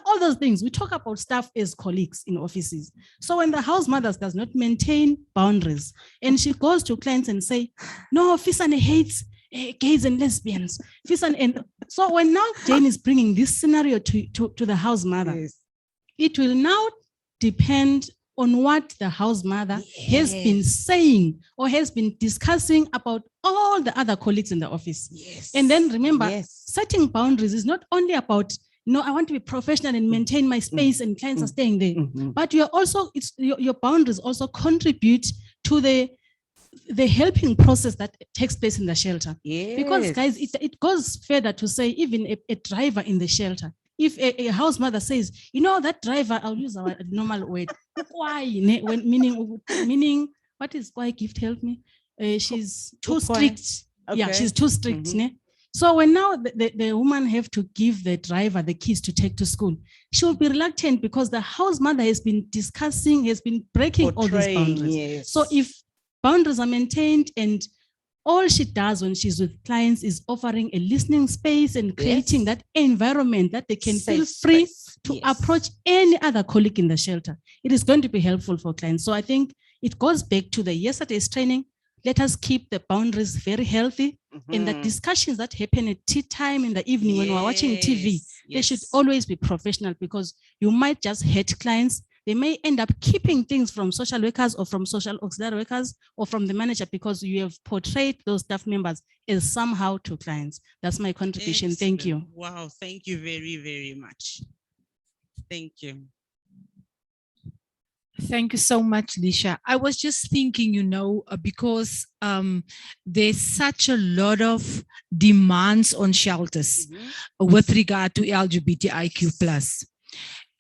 [SPEAKER 5] all those things. We talk about stuff as colleagues in offices. So when the house mothers does not maintain boundaries, and she goes to clients and say, no, Fisane hates gays and lesbians. And so when now Jane is bringing this scenario to the house mother, it will now depend on what the house mother has been saying or has been discussing about all the other colleagues in the office. And then remember, setting boundaries is not only about, I want to be professional and maintain my space and clients are staying there, but you're also, your boundaries also contribute to the helping process that takes place in the shelter. Because guys, it goes further to say, even a driver in the shelter, if a house mother says, that driver, I'll use our normal word, why? Meaning, what is why gift? Help me. She's too strict. Yeah, she's too strict. So when now the woman have to give the driver the keys to take to school, she will be reluctant because the house mother has been discussing, has been breaking all these boundaries. So if boundaries are maintained and all she does when she's with clients is offering a listening space and creating that environment that they can feel free to approach any other colleague in the shelter. It is going to be helpful for clients. So I think it goes back to the yesterday's training. Let us keep the boundaries very healthy. And the discussions that happen at tea time in the evening when we're watching TV, they should always be professional, because you might just hurt clients. They may end up keeping things from social workers or from social auxiliary workers or from the manager because you have portrayed those staff members as somehow to clients. That's my contribution. Thank you.
[SPEAKER 6] Wow, thank you very, very much. Thank you.
[SPEAKER 12] Thank you so much, Lisha. I was just thinking, because there's such a lot of demands on shelters with regard to LGBTIQ+.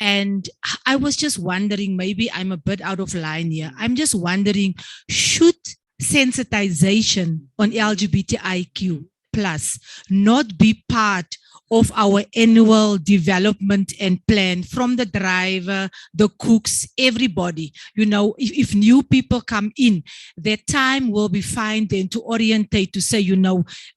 [SPEAKER 12] And I was just wondering, maybe I'm a bit out of line here. I'm just wondering, should sensitization on LGBTIQ+ not be part of our annual development and plan, from the driver, the cooks, everybody? If new people come in, their time will be fine then to orientate, to say,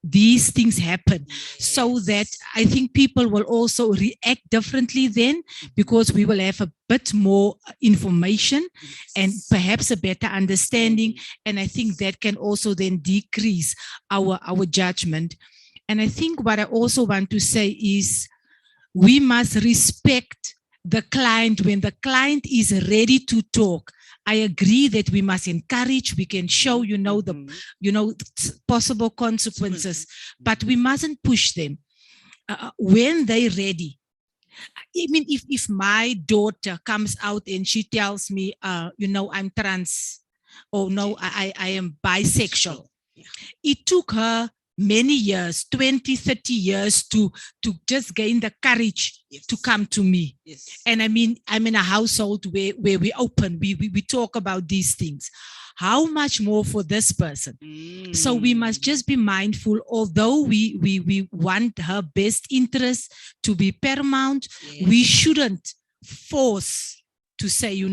[SPEAKER 12] these things happen, so that I think people will also react differently then, because we will have a bit more information and perhaps a better understanding. And I think that can also then decrease our judgment. And I think what I also want to say is we must respect the client when the client is ready to talk. I agree that we must encourage, we can show, possible consequences, but we mustn't push them. When they're ready. I mean, if my daughter comes out and she tells me, I'm trans, or no, I am bisexual. It took her many years, 20, 30 years to just gain the courage to come to me. And I mean, I'm in a household where we open, we talk about these things. How much more for this person? So we must just be mindful, although we want her best interest to be paramount, we shouldn't force to say, you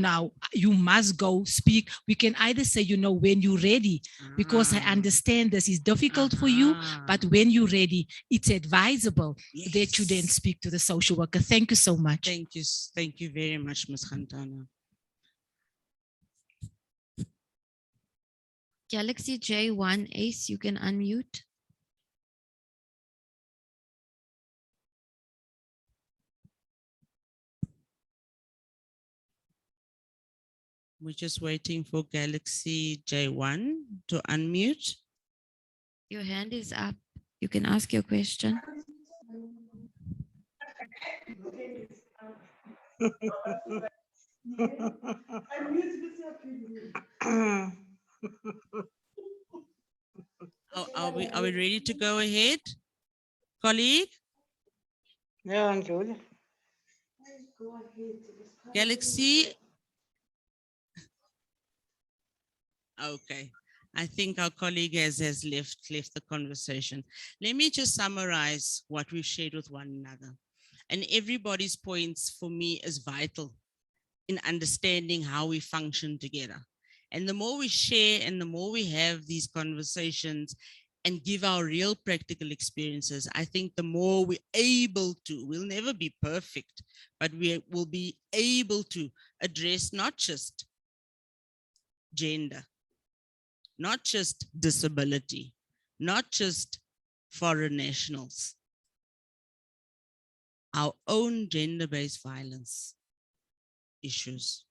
[SPEAKER 12] must go speak. We can either say, when you're ready, because I understand this is difficult for you, but when you're ready, it's advisable that you then speak to the social worker. Thank you so much.
[SPEAKER 6] Thank you very much, Ms. Khantana.
[SPEAKER 8] Galaxy J1 Ace, you can unmute.
[SPEAKER 6] We're just waiting for Galaxy J1 to unmute.
[SPEAKER 8] Your hand is up. You can ask your question.
[SPEAKER 6] Are we ready to go ahead, colleague?
[SPEAKER 13] Yeah,
[SPEAKER 6] Galaxy. Okay, I think our colleague has left the conversation. Let me just summarize what we've shared with one another. And everybody's points for me is vital in understanding how we function together. And the more we share and the more we have these conversations and give our real practical experiences, I think the more we're able to, we'll never be perfect, but we will be able to address not just gender, not just disability, not just foreign nationals, our own gender-based violence issues.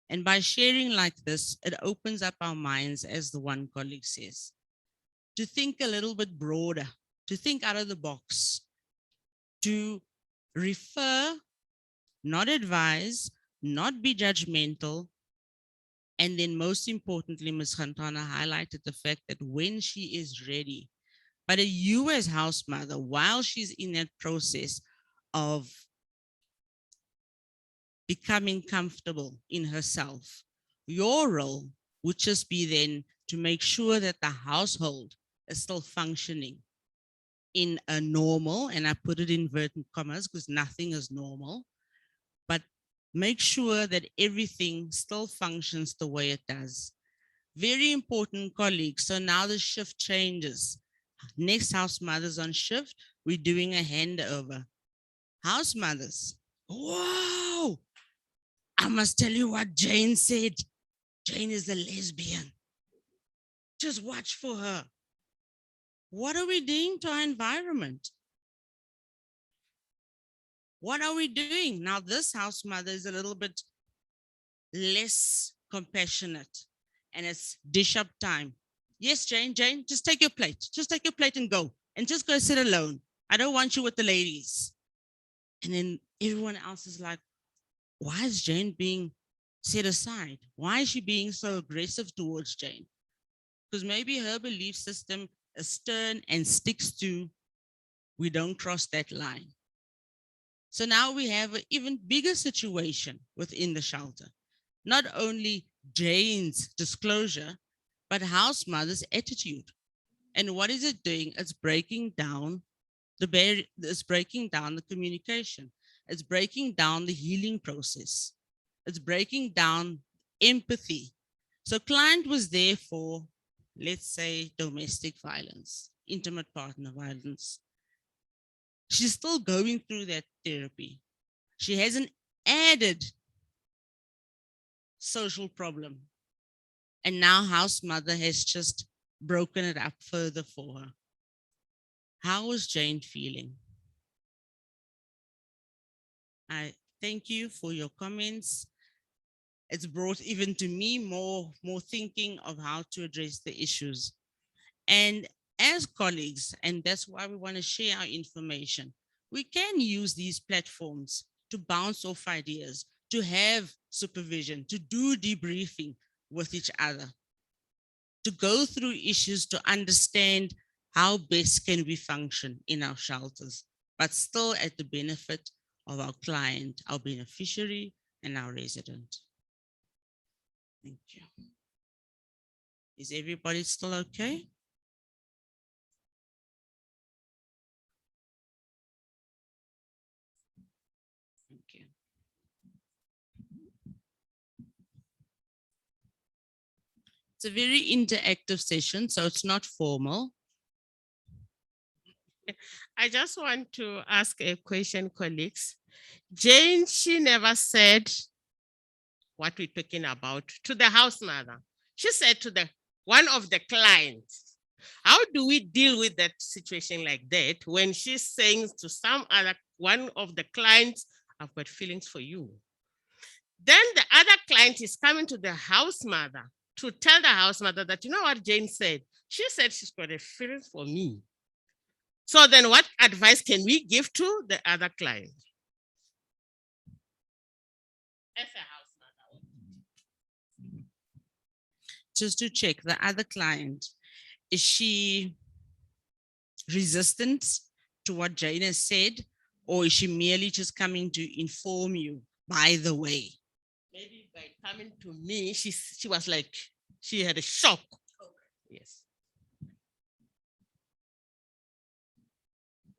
[SPEAKER 6] And by sharing like this, it opens up our minds, as the one colleague says, to think a little bit broader, to think out of the box, to refer, not advise, not be judgmental. And then most importantly, Ms. Khantana highlighted the fact that when she is ready, but you as house mother, while she's in that process of becoming comfortable in herself, your role would just be then to make sure that the household is still functioning in a normal, and I put it in inverted commas because nothing is normal, but make sure that everything still functions the way it does. Very important, colleagues. So now the shift changes. Next house mothers on shift, we're doing a handover. House mothers. Wow! I must tell you what Jane said. Jane is a lesbian. Just watch for her. What are we doing to our environment? What are we doing? Now, this house mother is a little bit less compassionate, and it's dish up time. Yes, Jane, just take your plate. Just take your plate and go. And just go sit alone. I don't want you with the ladies. And then everyone else is like, why is Jane being set aside? Why is she being so aggressive towards Jane? Because maybe her belief system is stern and sticks to, we don't cross that line. So now we have an even bigger situation within the shelter. Not only Jane's disclosure, but house mother's attitude. And what is it doing? It's breaking down the barrier, it's breaking down the communication. It's breaking down the healing process. It's breaking down empathy. So client was there for, let's say, domestic violence, intimate partner violence. She's still going through that therapy. She has an added social problem. And now house mother has just broken it up further for her. How is Jane feeling? I thank you for your comments. It's brought even to me more thinking of how to address the issues. And as colleagues, and that's why we want to share our information, we can use these platforms to bounce off ideas, to have supervision, to do debriefing with each other, to go through issues, to understand how best can we function in our shelters, but still at the benefit of our client, our beneficiary, and our resident. Thank you. Is everybody still okay? Thank you. It's a very interactive session, so it's not formal.
[SPEAKER 4] I just want to ask a question, colleagues. Jane, she never said what we're talking about to the house mother. She said to the one of the clients. How do we deal with that situation like that when she's saying to some other one of the clients, I've got feelings for you? Then the other client is coming to the house mother to tell the house mother that, you know what Jane said? She said she's got a feeling for me. So then what advice can we give to the other client? As a house mother.
[SPEAKER 6] Just to check, the other client, is she resistant to what Jane has said, or is she merely just coming to inform you, by the way?
[SPEAKER 4] Maybe by coming to me, she was like, she had a shock. Yes.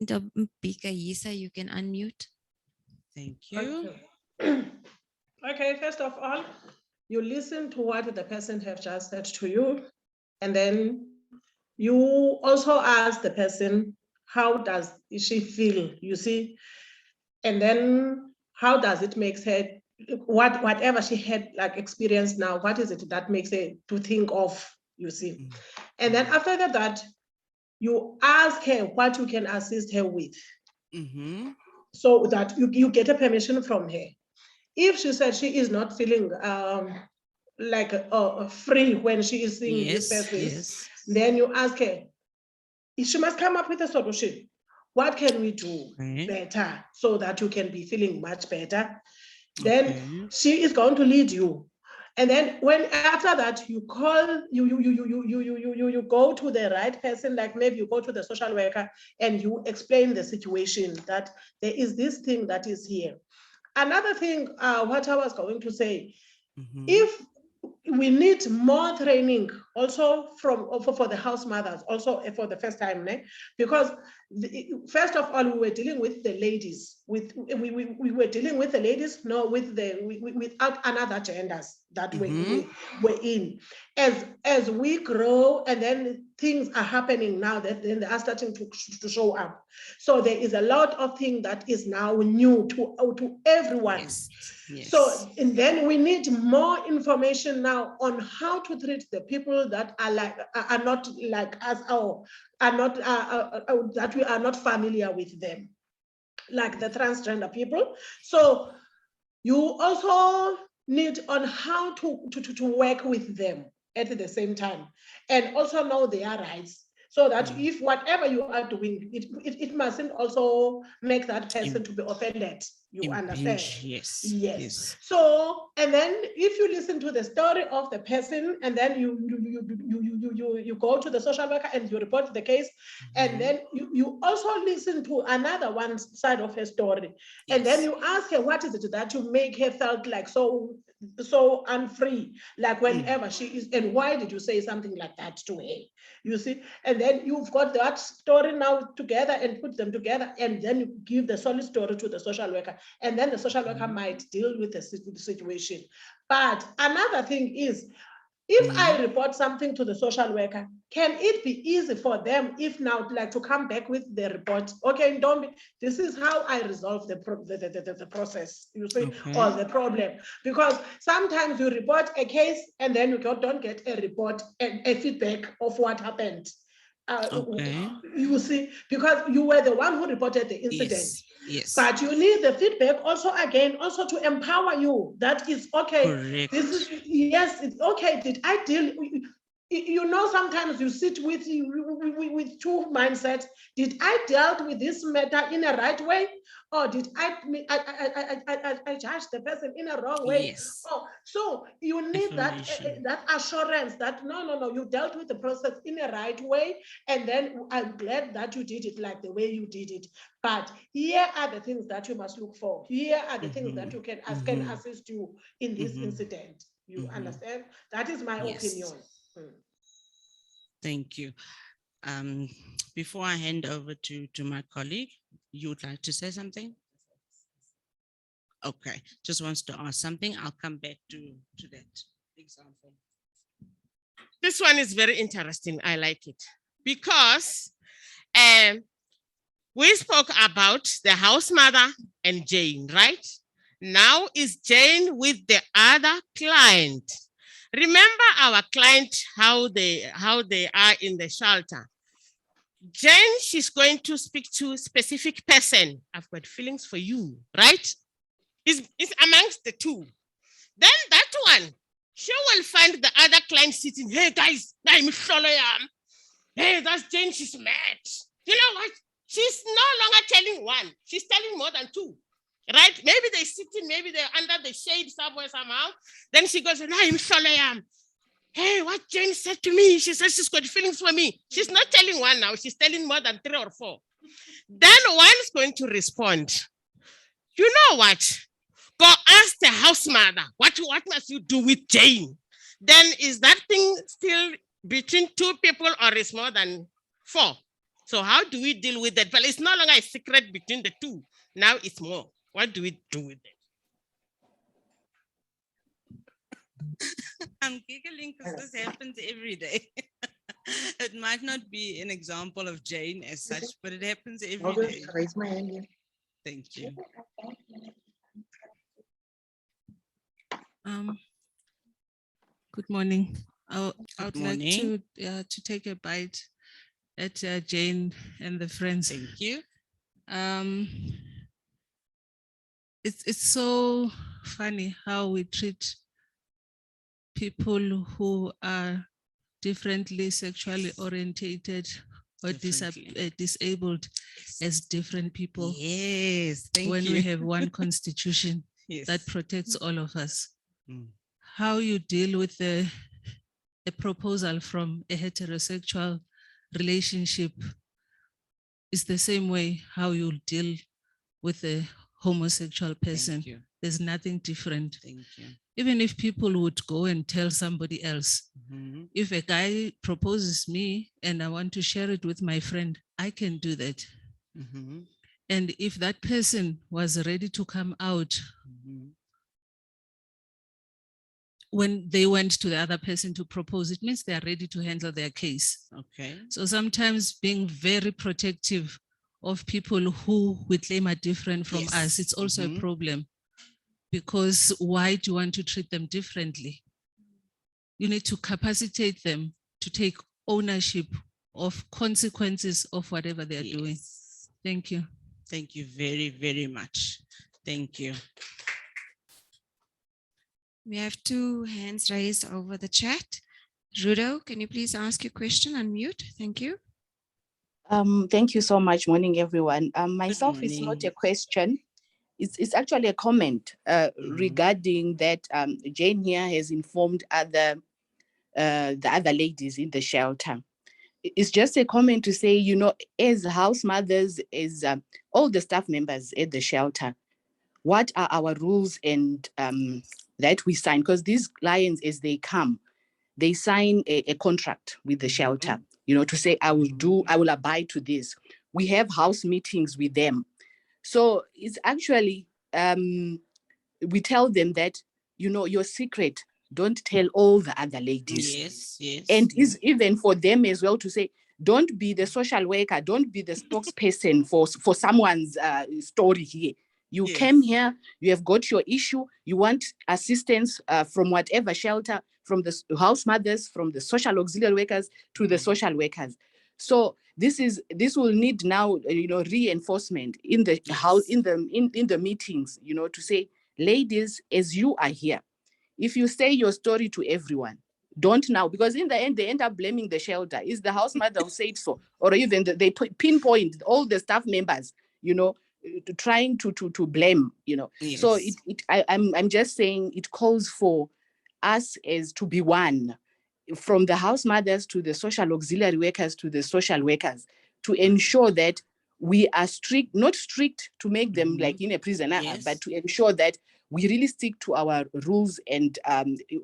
[SPEAKER 8] Pika Yisa, you can unmute.
[SPEAKER 6] Thank you.
[SPEAKER 10] Okay, first of all, you listen to what the person have just said to you, and then you also ask the person, how does she feel, you see? And then how does it make her, whatever she had like experience now, what is it that makes her to think of, you see? And then after that, you ask her what you can assist her with. So that you get a permission from her. If she said she is not feeling like free when she is seeing this person, then you ask her, she must come up with a solution. What can we do better so that you can be feeling much better? Then she is going to lead you. And then when after that you call, you go to the right person, like maybe you go to the social worker and you explain the situation that there is this thing that is here. Another thing, what I was going to say, if we need more training also for the house mothers, also for the first time, because first of all, we were dealing with the ladies. We were dealing with the ladies, without another genders that we're in. As we grow, and then things are happening now that then they are starting to show up. So there is a lot of things that is now new to everyone.
[SPEAKER 6] Yes.
[SPEAKER 10] So, and then we need more information now on how to treat the people that are not like us, or are not that we are not familiar with them, like the transgender people. So you also need on how to work with them at the same time, and also know their rights, so that if whatever you are doing, it mustn't also make that person to be offended. You understand? Yes. So, and then if you listen to the story of the person, and then you go to the social worker and you report the case, and then you also listen to another one side of her story, and then you ask her, what is it that you make her felt like so unfree, like whenever she is, and why did you say something like that to her? You see, and then you've got that story now together and put them together, and then you give the solid story to the social worker, and then the social worker might deal with the situation. But another thing is, if I report something to the social worker, can it be easy for them if now like to come back with the report? Okay, this is how I resolve the process, you see, or the problem. Because sometimes you report a case and then you don't get a report and a feedback of what happened. You see, because you were the one who reported the incident.
[SPEAKER 6] Yes.
[SPEAKER 10] But you need the feedback also to empower you. That is okay.
[SPEAKER 6] Correct.
[SPEAKER 10] This is, yes, it's okay. Did I deal? You know, sometimes you sit with two mindsets. Did I dealt with this matter in a right way, or did I judge the person in a wrong way?
[SPEAKER 6] Yes.
[SPEAKER 10] Oh, so you need that assurance that no, you dealt with the process in a right way, and then I'm glad that you did it like the way you did it. But here are the things that you must look for. Here are the things that you can assist you in this incident. You understand? That is my opinion.
[SPEAKER 6] Thank you. Before I hand over to my colleague, you would like to say something? Okay, just wants to ask something. I'll come back to that example.
[SPEAKER 4] This one is very interesting. I like it because we spoke about the house mother and Jane, right? Now is Jane with the other client. Remember our client, how they are in the shelter. Jane, she's going to speak to a specific person. I've got feelings for you, right? It's amongst the two. Then that one, she will find the other client sitting, hey guys, I'm Sholoyam. Hey, that's Jane, she's mad. You know what? She's no longer telling one, she's telling more than two. Right? Maybe they're sitting, maybe they're under the shade somewhere, somehow. Then she goes, I'm Sholoyam. Hey, what Jane said to me, she says she's got feelings for me. She's not telling one now, she's telling more than 3 or 4. Then one's going to respond. You know what? Go ask the house mother, what must you do with Jane? Then is that thing still between 2 people, or is more than 4? So how do we deal with that? Well, it's no longer a secret between the 2. Now it's more. What do we do with it?
[SPEAKER 6] I'm giggling because this happens every day. It might not be an example of Jane as such, but it happens every day.
[SPEAKER 13] Raise my hand here.
[SPEAKER 6] Thank you.
[SPEAKER 5] Good morning. I would like
[SPEAKER 6] morning.
[SPEAKER 5] to take a bite at Jane and the friends.
[SPEAKER 6] Thank you.
[SPEAKER 5] It's so funny how we treat people who are differently sexually orientated or disabled as different people.
[SPEAKER 6] Yes, thank
[SPEAKER 5] when
[SPEAKER 6] you.
[SPEAKER 5] we have one constitution
[SPEAKER 6] Yes.
[SPEAKER 5] that protects all of us. How you deal with a proposal from a heterosexual relationship is the same way how you deal with a homosexual person.
[SPEAKER 6] you.
[SPEAKER 5] There's nothing different.
[SPEAKER 6] Thank you.
[SPEAKER 12] even if people would go and tell somebody else, if a guy proposes me and I want to share it with my friend, I can do that. And if that person was ready to come out when they went to the other person to propose, it means they are ready to handle their case.
[SPEAKER 6] Okay.
[SPEAKER 12] So sometimes being very protective of people who we claim are different from us, it's also a problem, because why do you want to treat them differently? You need to capacitate them to take ownership of consequences of whatever they're doing. Thank you.
[SPEAKER 6] Thank you very, very much. Thank you.
[SPEAKER 14] We have 2 hands raised over the chat. Rudo, can you please ask your question? Unmute. Thank you.
[SPEAKER 15] Thank you so much. Morning, everyone. Myself, it's not a question. It's actually a comment regarding that Jane here has informed the other ladies in the shelter. It's just a comment to say, you know, as house mothers, as all the staff members at the shelter, what are our rules and that we sign? Because these clients, as they come, they sign a contract with the shelter, you know, to say, I will abide to this. We have house meetings with them. So it's actually, we tell them that, you know, your secret, don't tell all the other ladies.
[SPEAKER 6] Yes, yes.
[SPEAKER 15] And is even for them as well to say, don't be the social worker, don't be the spokesperson for someone's story here. You came here, you have got your issue, you want assistance from whatever shelter, from the house mothers, from the social auxiliary workers to the social workers. So this will need now, you know, reinforcement in the house, in the meetings, you know, to say, ladies, as you are here, if you say your story to everyone, don't now, because in the end, they end up blaming the shelter. Is the house mother who said so, or even they pinpoint all the staff members, you know, trying to blame, you know.
[SPEAKER 6] Yes.
[SPEAKER 15] So I'm just saying it calls for us as to be one, from the house mothers to the social auxiliary workers to the social workers, to ensure that we are strict, not strict to make them like in a prison, but to ensure that we really stick to our rules and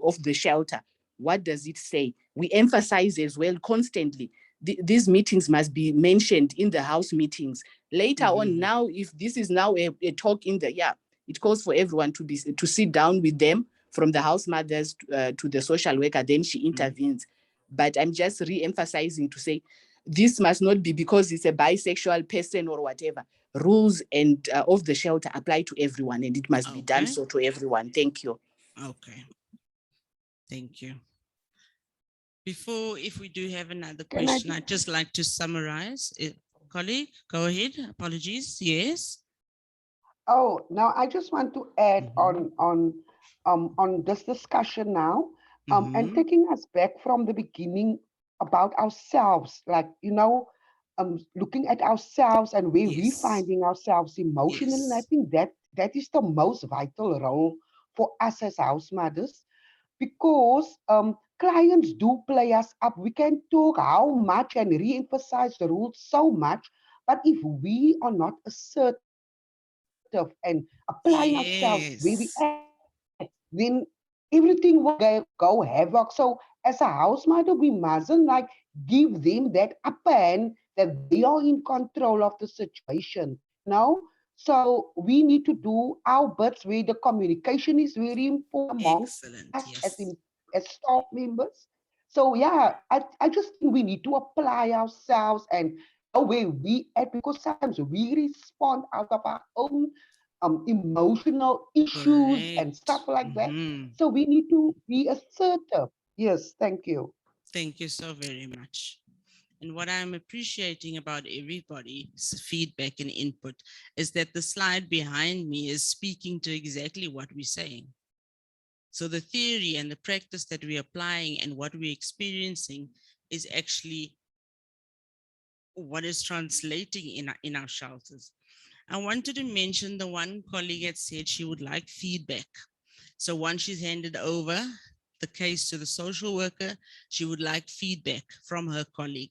[SPEAKER 15] of the shelter. What does it say? We emphasize as well constantly. These meetings must be mentioned in the house meetings. Later on, now, if this is now a talk in the, it calls for everyone to sit down with them, from the house mothers to the social worker, then she intervenes. But I'm just re-emphasizing to say, this must not be because it's a bisexual person or whatever. Rules and of the shelter apply to everyone, and it must be done so to everyone. Thank you.
[SPEAKER 6] Okay. Thank you. Before, if we do have another
[SPEAKER 11] Can I
[SPEAKER 6] question, I'd just like to summarize it. Colleague, go ahead. Apologies. Yes.
[SPEAKER 11] Oh, now I just want to add on this discussion now, and taking us back from the beginning about ourselves, like, you know, looking at ourselves and where we finding ourselves emotionally. And I think that is the most vital role for us as house mothers, because clients do play us up. We can talk how much and re-emphasize the rules so much, but if we are not assertive and applying ourselves where we at, then everything will go havoc. So as a house mother, we mustn't like give them that upper hand that they are in control of the situation, you know? So we need to do our bits where the communication is very important amongst us as staff members. So yeah, I just think we need to apply ourselves and know where we at, because sometimes we respond out of our own emotional issues and stuff like that. So we need to be assertive. Yes, thank you.
[SPEAKER 6] Thank you so very much. And what I'm appreciating about everybody's feedback and input is that the slide behind me is speaking to exactly what we're saying. So the theory and the practice that we're applying and what we're experiencing is actually what is translating in our shelters. I wanted to mention the one colleague had said she would like feedback. So once she's handed over the case to the social worker, she would like feedback from her colleague.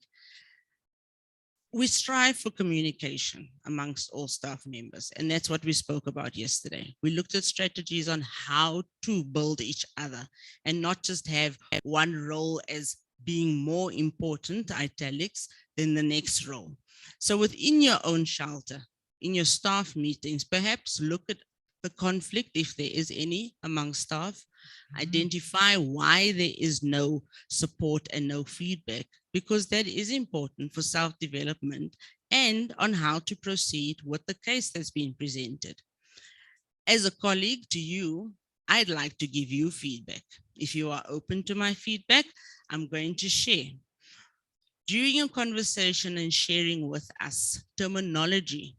[SPEAKER 6] we strive for communication amongst all staff members, and that's what we spoke about yesterday. We looked at strategies on how to build each other and not just have one role as being more important, italics, than the next role. So within your own shelter, in your staff meetings, perhaps look at the conflict, if there is any, among staff, identify why there is no support and no feedback, because that is important for self-development and on how to proceed with the case that's been presented. As a colleague to you, I'd like to give you feedback. If you are open to my feedback, I'm going to share. During your conversation and sharing with us terminology,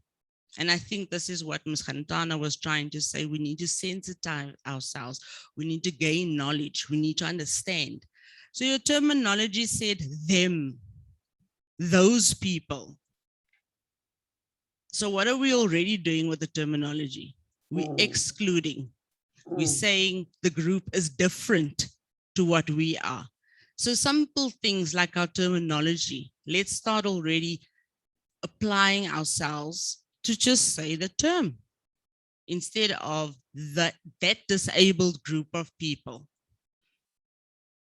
[SPEAKER 6] and I think this is what Ms. Khantana was trying to say, we need to sensitize ourselves. We need to gain knowledge. We need to understand. So your terminology said them, those people. So what are we already doing with the terminology? We're excluding. We're saying the group is different to what we are. So simple things like our terminology, let's start already applying ourselves to just say the term instead of that disabled group of people.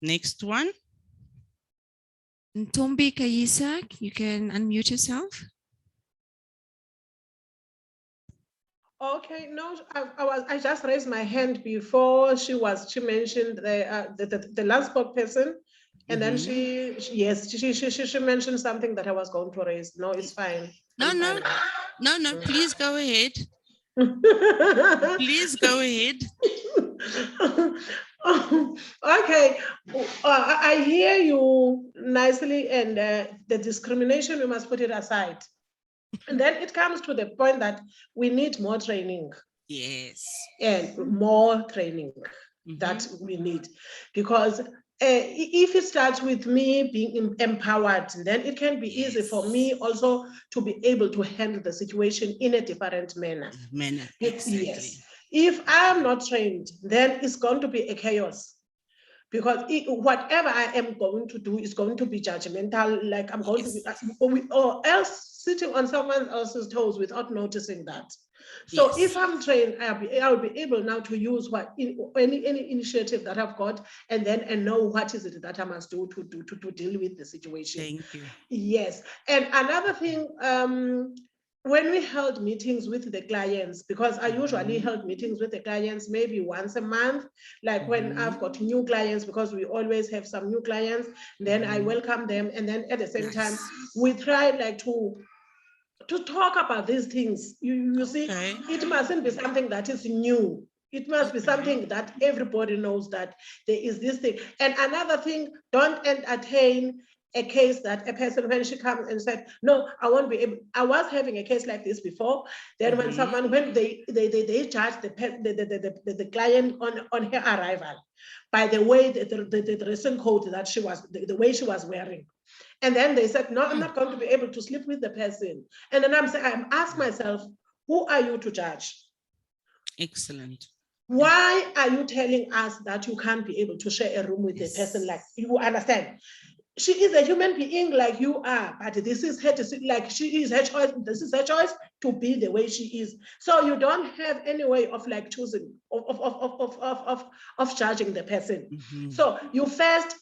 [SPEAKER 6] Next one.
[SPEAKER 14] Tombi Kaisa, you can unmute yourself.
[SPEAKER 10] Okay, no, I just raised my hand before she mentioned the last spokesperson, and then she mentioned something that I was going to raise. No, it's fine.
[SPEAKER 6] No, please go ahead. Please go ahead.
[SPEAKER 10] Okay, I hear you nicely, and the discrimination, we must put it aside. And then it comes to the point that we need more training.
[SPEAKER 6] Yes.
[SPEAKER 10] And more training that we need, because if it starts with me being empowered, then it can be easy for me also to be able to handle the situation in a different manner.
[SPEAKER 6] Exactly.
[SPEAKER 10] Yes. If I'm not trained, then it's going to be a chaos. Because whatever I am going to do is going to be judgmental, like I'm going to be, or else sitting on someone else's toes without noticing that. So if I'm trained, I'll be able now to use any initiative that I've got, and know what is it that I must do to deal with the situation.
[SPEAKER 6] Thank you.
[SPEAKER 10] Yes, and another thing, when we held meetings with the clients, because I usually held meetings with the clients maybe once a month, like when I've got new clients, because we always have some new clients, then I welcome them, and then at the same time, we try like to talk about these things. You see, it mustn't be something that is new. It must be something that everybody knows that there is this thing. And another thing, don't entertain a case that a person, when she comes and said, no, I won't be able. I was having a case like this before. Then when someone, when they charged the client on her arrival, by the way, the dressing code that she was, the way she was wearing. And then they said, no, I'm not going to be able to sleep with the person. And then I'm asked myself, who are you to judge?
[SPEAKER 6] Excellent.
[SPEAKER 10] Why are you telling us that you can't be able to share a room with a person like you? Understand? She is a human being like you are, but this is her, like she is her choice. This is her choice to be the way she is. So you don't have any way of like choosing of judging the person. So you first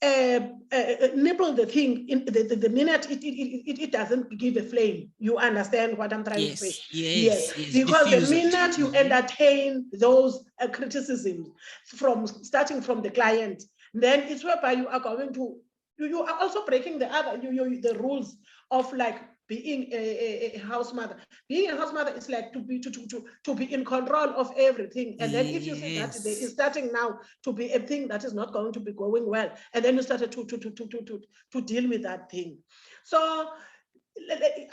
[SPEAKER 10] nibble the thing in the minute it doesn't give a flame. You understand what I'm trying to say?
[SPEAKER 6] Yes.
[SPEAKER 10] Because the minute you entertain those criticisms starting from the client, then it's whereby you are going to, you are also breaking the rules of like being a house mother. Being a house mother is like to be in control of everything. And then if you see that there is starting now to be a thing that is not going to be going well, and then you started to deal with that thing. So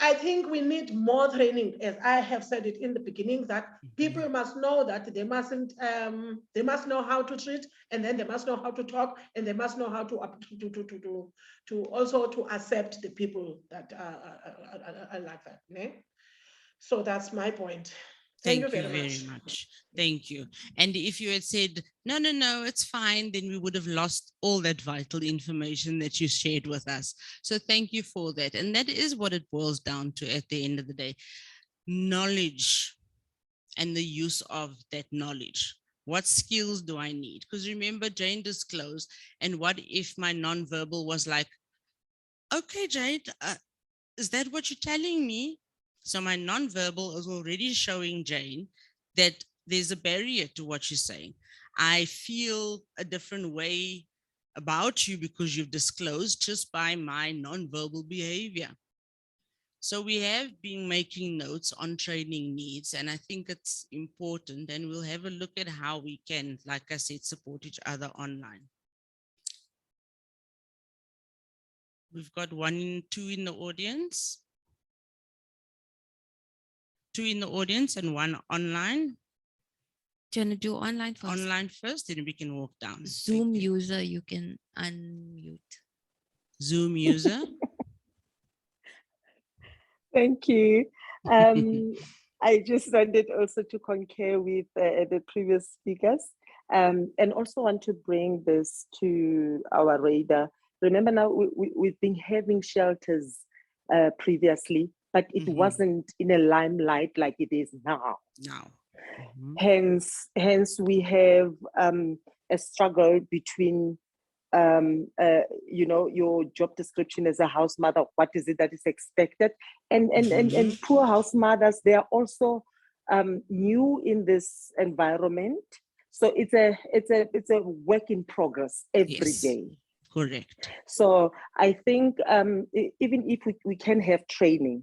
[SPEAKER 10] I think we need more training, as I have said it in the beginning, that people must know that they must know how to treat, and then they must know how to talk, and they must know how to also to accept the people that are like that. So that's my point. Thank
[SPEAKER 12] Thank
[SPEAKER 10] you
[SPEAKER 12] you
[SPEAKER 10] very
[SPEAKER 12] very
[SPEAKER 10] much.
[SPEAKER 12] much. Thank you. And if you had said, no, no, no, it's fine, then we would have lost all that vital information that you shared with us. So thank you for that. And that is what it boils down to at the end of the day. Knowledge and the use of that knowledge. What skills do I need? Because remember, Jane disclosed, and what if my nonverbal was like, okay, Jane, is that what you're telling me? So my nonverbal is already showing Jane that there's a barrier to what she's saying. I feel a different way about you because you've disclosed just by my nonverbal behavior. So we have been making notes on training needs, and I think it's important, and we'll have a look at how we can, like I said, support each other online. We've got two in the audience. Two in the audience and one online.
[SPEAKER 8] Do you want to do online first?
[SPEAKER 12] Online first, then we can walk down.
[SPEAKER 8] Zoom user, you can unmute.
[SPEAKER 12] Zoom user.
[SPEAKER 16] Thank you. I just wanted also to concur with the previous speakers and also want to bring this to our radar. Remember now, we've been having shelters previously, but it wasn't in a limelight like it is now. Hence, we have a struggle between you know, your job description as a house mother, what is it that is expected? And poor house mothers, they are also new in this environment. So it's a work in progress every day.
[SPEAKER 12] Correct.
[SPEAKER 16] So I think even if we can have training,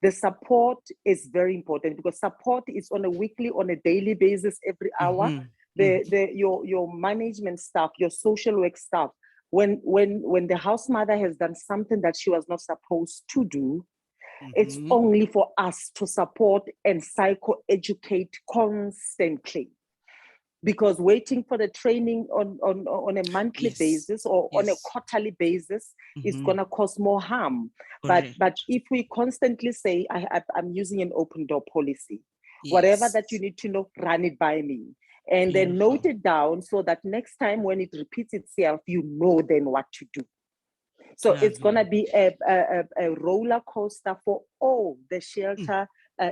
[SPEAKER 16] the support is very important because support is on a weekly, on a daily basis, every hour. Your management staff, your social work staff, when the house mother has done something that she was not supposed to do, it's only for us to support and psycho-educate constantly. Because waiting for the training on a monthly basis or on a quarterly basis is gonna cause more harm. But if we constantly say, I'm using an open door policy, whatever that you need to know, run it by me. And then note it down so that next time when it repeats itself, you know then what to do. So it's gonna be a roller coaster for all the shelter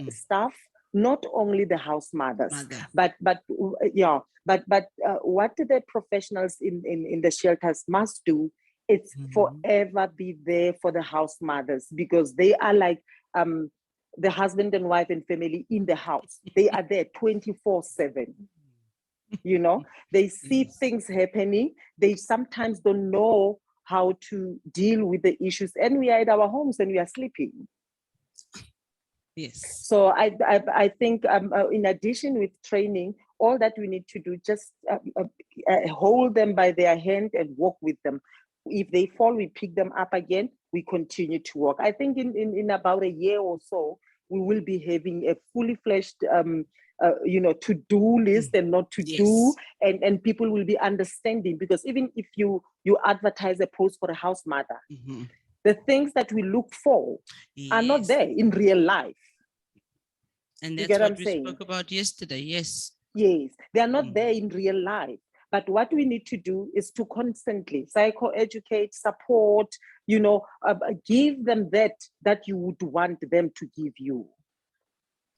[SPEAKER 16] staff, not only the house mothers, but what the professionals in the shelters must do, it's forever be there for the house mothers because they are like the husband and wife and family in the house. They are there 24/7. You know, they see things happening. They sometimes don't know how to deal with the issues, and we are at our homes and we are sleeping.
[SPEAKER 12] Yes.
[SPEAKER 16] So I think in addition with training, all that we need to do, just hold them by their hand and walk with them. If they fall, we pick them up again. We continue to walk. I think in about a year or so, we will be having a fully fledged you know, to-do list and not to do, and people will be understanding, because even if you advertise a post for a house mother, the things that we look for are not there in real life.
[SPEAKER 12] And
[SPEAKER 16] You
[SPEAKER 12] that's
[SPEAKER 16] get
[SPEAKER 12] what
[SPEAKER 16] I'm
[SPEAKER 12] we
[SPEAKER 16] saying?
[SPEAKER 12] spoke about yesterday. Yes.
[SPEAKER 16] Yes, they are not there in real life. But what we need to do is to constantly psycho-educate, support, you know, give them that you would want them to give you.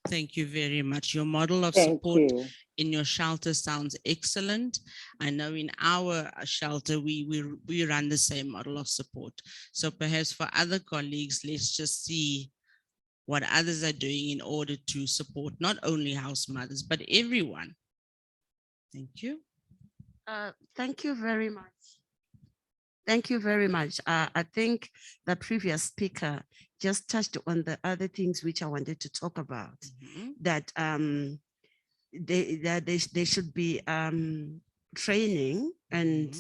[SPEAKER 12] Thank you very much. Your model of
[SPEAKER 16] Thank
[SPEAKER 12] support
[SPEAKER 16] you.
[SPEAKER 12] in your shelter sounds excellent. I know in our shelter, we run the same model of support. So perhaps for other colleagues, let's just see what others are doing in order to support not only house mothers, but everyone. Thank you.
[SPEAKER 7] Thank you very much. Thank you very much. I think the previous speaker just touched on the other things which I wanted to talk about, that they should be training and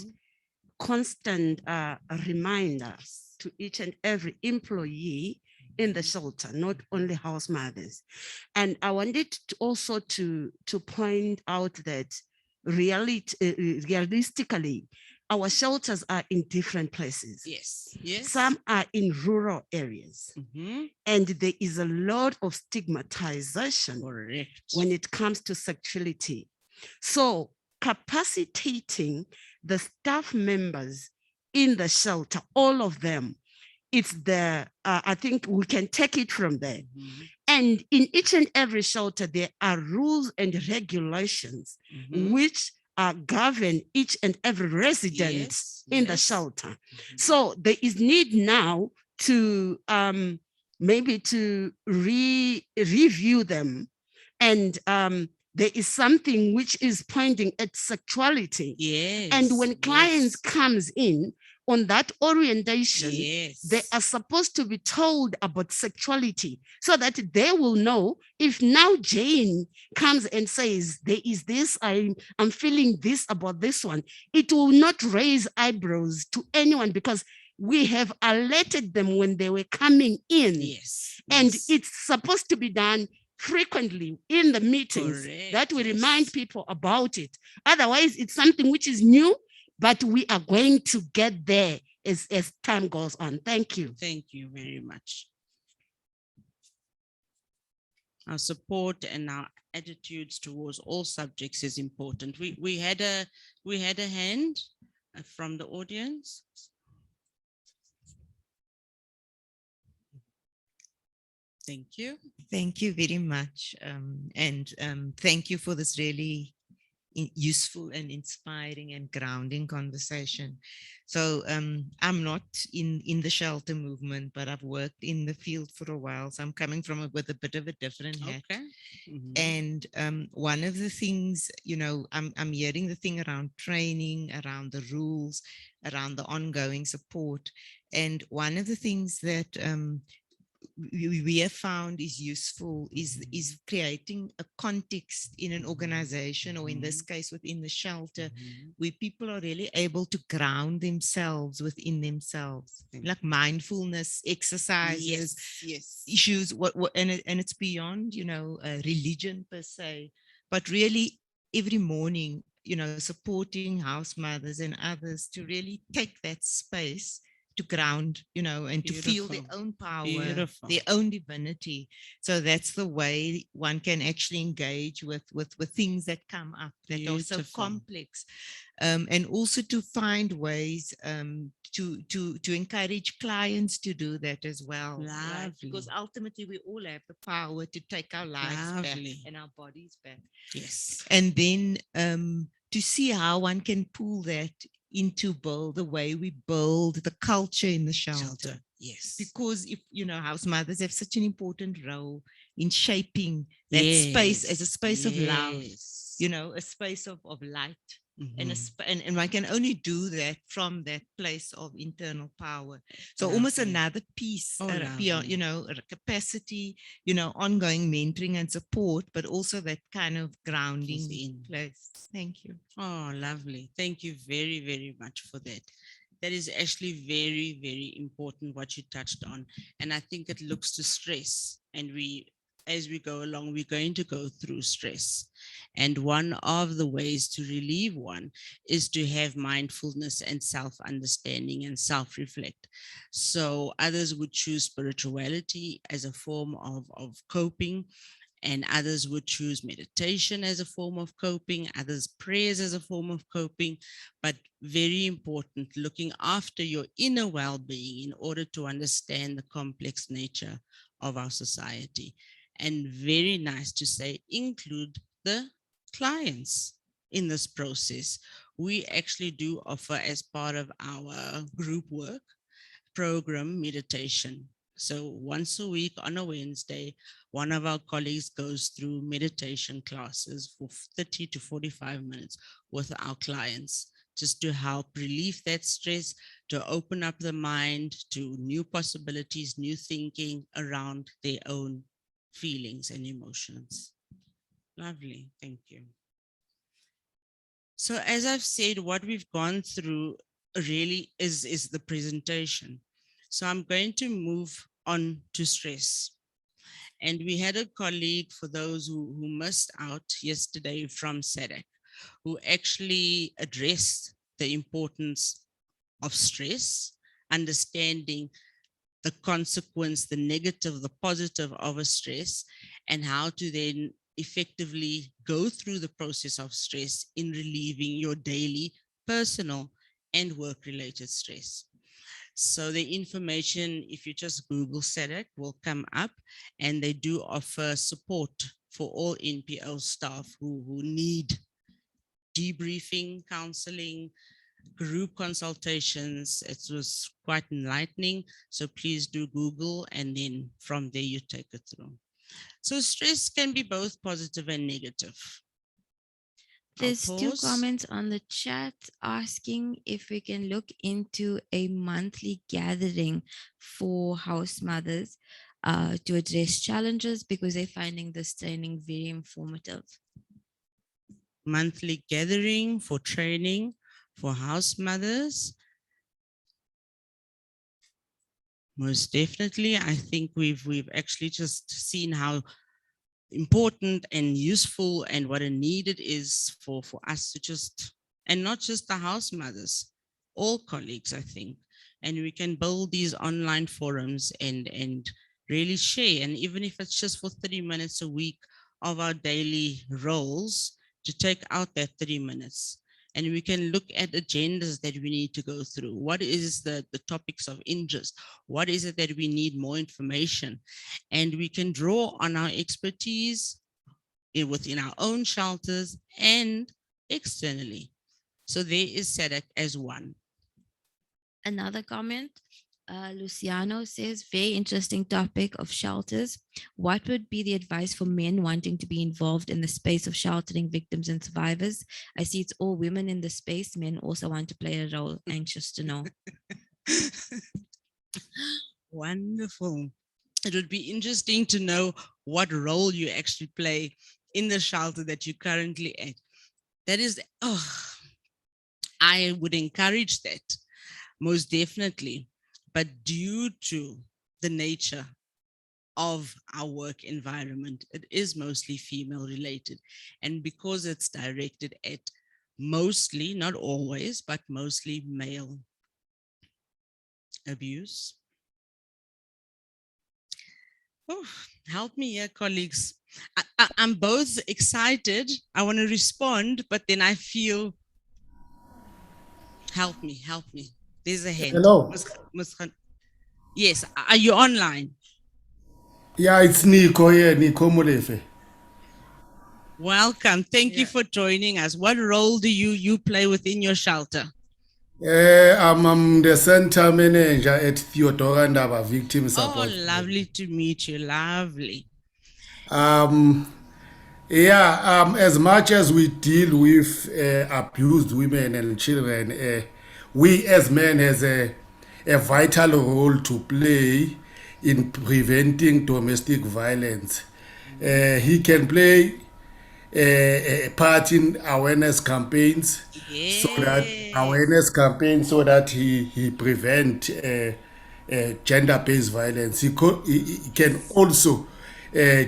[SPEAKER 7] constant reminders to each and every employee in the shelter, not only house mothers. And I wanted to also to point out that realistically, our shelters are in different places.
[SPEAKER 6] Yes. Yes.
[SPEAKER 7] Some are in rural areas. And there is a lot of stigmatization when it comes to sexuality. So capacitating the staff members in the shelter, all of them, it's the, I think we can take it from there. And in each and every shelter, there are rules and regulations which govern each and every resident in the shelter. So there is need now to maybe to review them. And there is something which is pointing at sexuality. And when clients comes in, on that orientation, they are supposed to be told about sexuality so that they will know if now Jane comes and says, there is this, I'm feeling this about this one, it will not raise eyebrows to anyone because we have alerted them when they were coming in. And it's supposed to be done frequently in the meetings that we remind people about it. Otherwise, it's something which is new, but we are going to get there as time goes on. Thank you.
[SPEAKER 6] Thank you very much. Our support and our attitudes towards all subjects is important. We had a hand from the audience. Thank you.
[SPEAKER 17] Thank you very much. Thank you for this really useful and inspiring and grounding conversation. So I'm not in the shelter movement, but I've worked in the field for a while. So I'm coming from with a bit of a different hat. And one of the things, you know, I'm hearing the thing around training, around the rules, around the ongoing support. And one of the things that we have found is useful is creating a context in an organization, or in this case within the shelter, where people are really able to ground themselves within themselves, like mindfulness exercises, issues, and it's beyond, you know, religion per se, but really every morning, you know, supporting house mothers and others to really take that space to ground, you know, and to feel their own power, their own divinity. So that's the way one can actually engage with things that come up that are so complex, and also to find ways to encourage clients to do that as well. Right? Because ultimately we all have the power to take our lives back and our bodies back. And then to see how one can pull that into the way we build the culture in the shelter. Because if, you know, house mothers have such an important role in shaping that space as a space of love, you know, a space of light. And one can only do that from that place of internal power. So almost another piece, beyond, you know, capacity, you know, ongoing mentoring and support, but also that kind of grounding in place. Thank you.
[SPEAKER 6] Oh, lovely. Thank you very, very much for that. That is actually very, very important what you touched on. And I think it looks to stress. And as we go along, we're going to go through stress. And one of the ways to relieve one is to have mindfulness and self-understanding and self-reflect. So others would choose spirituality as a form of coping, and others would choose meditation as a form of coping, others prayers as a form of coping, but very important, looking after your inner well-being in order to understand the complex nature of our society. And very nice to say, include the clients in this process. We actually do offer, as part of our group work program, meditation. So once a week on a Wednesday, one of our colleagues goes through meditation classes for 30 to 45 minutes with our clients, just to help relieve that stress, to open up the mind to new possibilities, new thinking around their own feelings and emotions. Lovely, thank you. So as I've said, what we've gone through really is the presentation. So I'm going to move on to stress. And we had a colleague, for those who missed out yesterday, from SADC, who actually addressed
[SPEAKER 18] the importance of stress, understanding the consequence, the negative, the positive of a stress, and how to then effectively go through the process of stress in relieving your daily personal and work-related stress. So the information, if you just Google SEDEC, will come up, and they do offer support for all NPO staff who need debriefing, counseling, group consultations. It was quite enlightening. So please do Google, and then from there you take it through. So stress can be both positive and negative.
[SPEAKER 8] There's two comments on the chat asking if we can look into a monthly gathering for house mothers to address challenges, because they're finding this training very informative.
[SPEAKER 18] Monthly gathering for training for house mothers. Most definitely. I think we've actually just seen how important and useful and what a need it is for us to just, and not just the house mothers, all colleagues, I think. And we can build these online forums and really share. And even if it's just for 30 minutes a week of our daily roles, to take out that 30 minutes. And we can look at agendas that we need to go through. What is the topics of interest? What is it that we need more information? And we can draw on our expertise within our own shelters and externally. So there is SEDEC as one.
[SPEAKER 8] Another comment, Luciano says, very interesting topic of shelters. What would be the advice for men wanting to be involved in the space of sheltering victims and survivors? I see it's all women in the space. Men also want to play a role. Anxious to know.
[SPEAKER 18] Wonderful. It would be interesting to know what role you actually play in the shelter that you're currently at. That is, I would encourage that, most definitely. But due to the nature of our work environment, it is mostly female related. And because it's directed at mostly, not always, but mostly male abuse. Oh, help me here, colleagues. I'm both excited. I want to respond, but then I feel, help me. There's a hand.
[SPEAKER 19] Hello.
[SPEAKER 18] Yes, are you online?
[SPEAKER 19] Yeah, it's Nico here, Nico Molefe.
[SPEAKER 18] Welcome. Thank you for joining us. What role do you play within your shelter?
[SPEAKER 19] I'm the center manager at Theodora Ndaba Victim Support.
[SPEAKER 18] Oh, lovely to meet you. Lovely.
[SPEAKER 19] As much as we deal with abused women and children, we as men has a vital role to play in preventing domestic violence. He can play a part in awareness campaigns, so that he prevent gender-based violence. He can also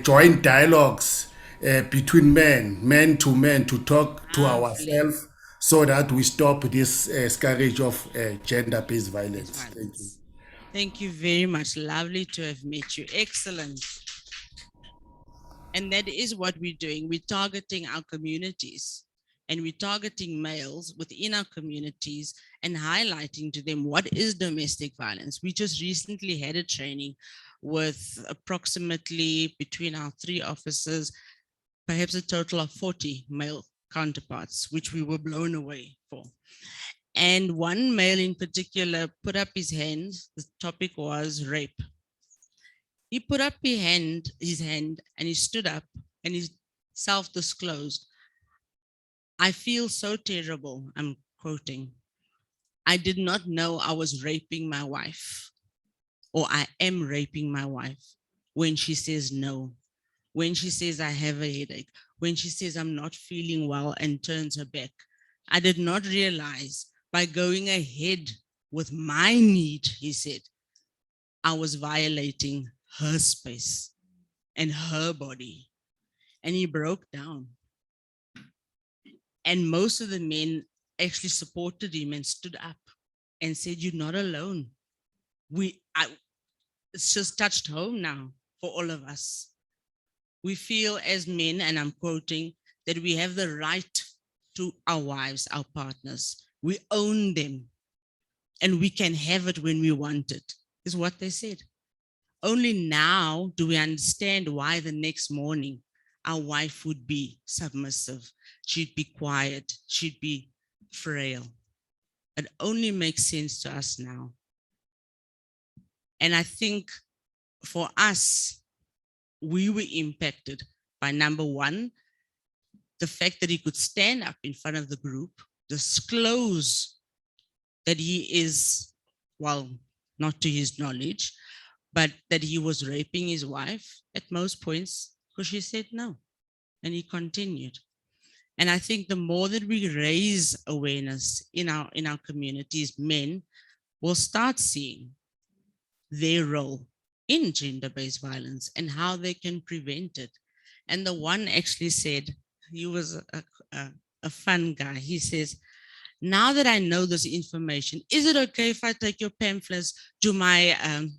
[SPEAKER 19] join dialogues between men to men to talk to ourselves, so that we stop this scourge of gender-based violence. Thank you.
[SPEAKER 18] Thank you very much. Lovely to have met you. Excellent. And that is what we're doing. We're targeting our communities, and we're targeting males within our communities and highlighting to them what is domestic violence. We just recently had a training with approximately, between our 3 officers, perhaps a total of 40 male counterparts, which we were blown away for. And one male in particular put up his hand. The topic was rape. He put up his hand and he stood up and he self-disclosed. I feel so terrible, I'm quoting. I did not know I was raping my wife, or I am raping my wife, when she says no, when she says I have a headache, when she says I'm not feeling well and turns her back. I did not realize by going ahead with my need, he said, I was violating her space and her body. And he broke down. And most of the men actually supported him and stood up and said, "You're not alone. It's just touched home now for all of us. We feel as men," and I'm quoting, "that we have the right to our wives, our partners. We own them and we can have it when we want it," is what they said. Only now do we understand why the next morning our wife would be submissive. She'd be quiet. She'd be frail. It only makes sense to us now. And I think for us, we were impacted by, number one, the fact that he could stand up in front of the group, disclose that he is, well, not to his knowledge, but that he was raping his wife at most points, because she said no. And he continued. And I think the more that we raise awareness in our communities, men will start seeing their role in gender-based violence and how they can prevent it. And the one actually said, he was a fun guy. He says, "Now that I know this information, is it okay if I take your pamphlets to my,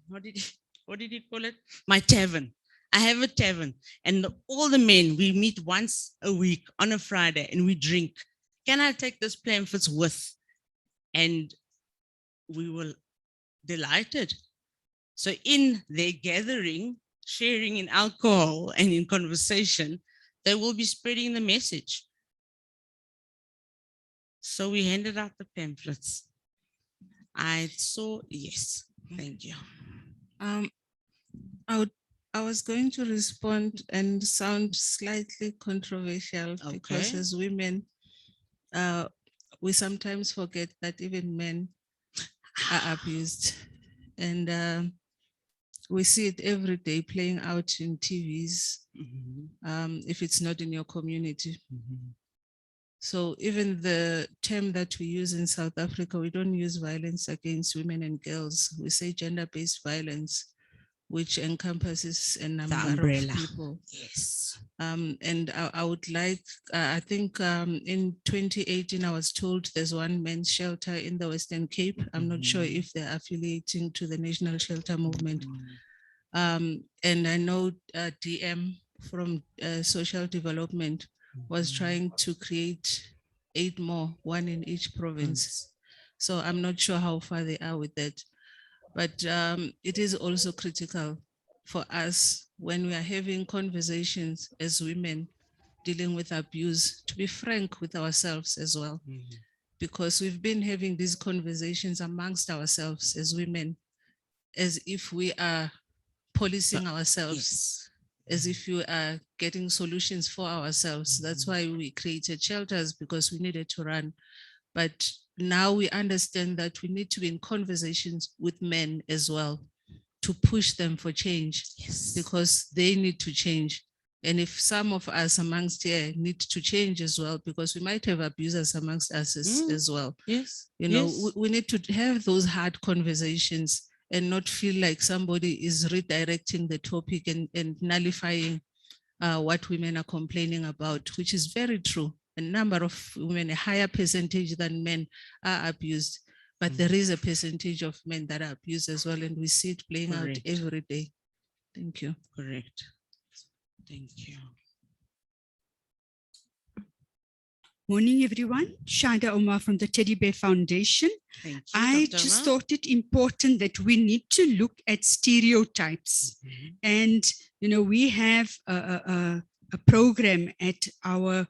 [SPEAKER 18] what did he call it? My tavern. I have a tavern, and all the men, we meet once a week on a Friday and we drink. Can I take these pamphlets with?" And we were delighted. So in their gathering, sharing in alcohol and in conversation, they will be spreading the message. So we handed out the pamphlets. I saw, yes, thank you.
[SPEAKER 20] I was going to respond and sound slightly controversial because
[SPEAKER 18] Okay.
[SPEAKER 20] as women, we sometimes forget that even men are abused. And we see it every day playing out in TVs, if it's not in your community. So even the term that we use in South Africa, we don't use violence against women and girls. We say gender-based violence, which encompasses a number of people.
[SPEAKER 18] Yes.
[SPEAKER 20] And I would like, I think in 2018, I was told there's one men's shelter in the Western Cape. I'm not sure if they're affiliating to the National Shelter Movement. And I know DM from Social Development was trying to create 8 more, one in each province. So I'm not sure how far they are with that. But it is also critical for us when we are having conversations as women dealing with abuse to be frank with ourselves as well. Because we've been having these conversations amongst ourselves as women as if we are policing ourselves, as if we are getting solutions for ourselves. That's why we created shelters, because we needed to run. But now we understand that we need to be in conversations with men as well to push them for change, because they need to change. And if some of us amongst here need to change as well, because we might have abusers amongst us as well.
[SPEAKER 18] Yes.
[SPEAKER 20] You know, we need to have those hard conversations and not feel like somebody is redirecting the topic and nullifying what women are complaining about, which is very true. A number of women, a higher percentage than men, are abused, but there is a percentage of men that are abused as well, and we see it playing out every day. Thank you.
[SPEAKER 18] Correct. Thank you.
[SPEAKER 21] Morning, everyone. Shanda Omar from the Teddy Bear Foundation.
[SPEAKER 18] Thank you,
[SPEAKER 21] I
[SPEAKER 18] Dr.
[SPEAKER 21] just
[SPEAKER 18] Omar.
[SPEAKER 21] thought it important that we need to look at stereotypes. And, you know, we have a program at our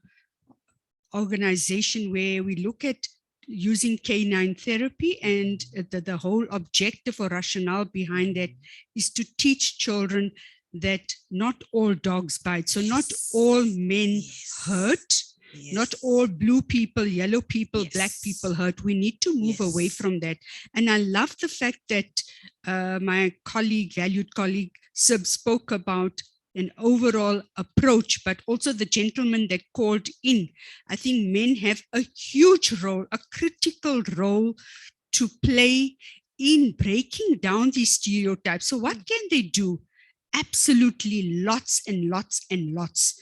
[SPEAKER 21] organization where we look at using canine therapy, and the whole objective or rationale behind that is to teach children that not all dogs bite. So not all men hurt. Not all blue people, yellow people, black people hurt. We need to move away from that. And I love the fact that my colleague, valued colleague, Sib, spoke about an overall approach, but also the gentleman that called in. I think men have a huge role, a critical role to play in breaking down these stereotypes. So what can they do? absolutely lots and lots and lots.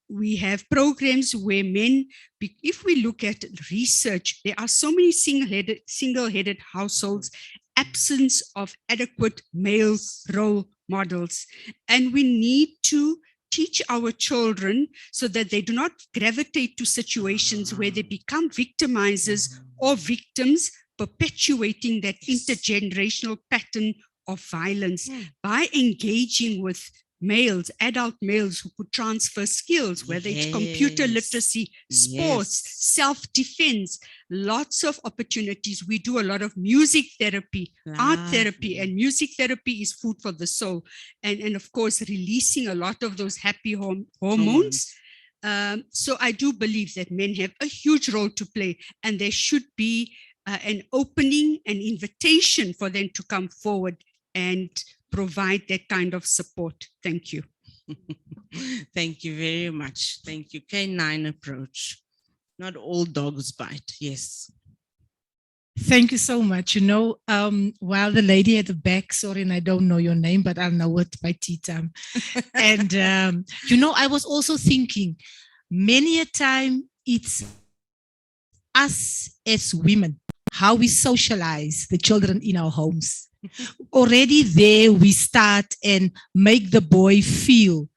[SPEAKER 21] We have programs where men, if we look at research, there are so many single-headed households, absence of adequate male role models. And we need to teach our children so that they do not gravitate to situations where they become victimizers or victims, perpetuating that intergenerational pattern of violence by engaging with males, adult males who could transfer skills, whether it's computer literacy, sports, self-defense, lots of opportunities. We do a lot of music therapy, art therapy, and music therapy is food for the soul. And of course, releasing a lot of those happy hormones. So I do believe that men have a huge role to play, and there should be an opening, an invitation for them to come forward and provide that kind of support. Thank you.
[SPEAKER 18] Thank you very much. Thank you. K9 approach. Not all dogs bite. Yes.
[SPEAKER 12] Thank you so much. You know, while the lady at the back, sorry, and I don't know your name, but I'll know it by tea time. And, you know, I was also thinking, many a time it's us as women, how we socialize the children in our homes. Already there we start and make the boy feel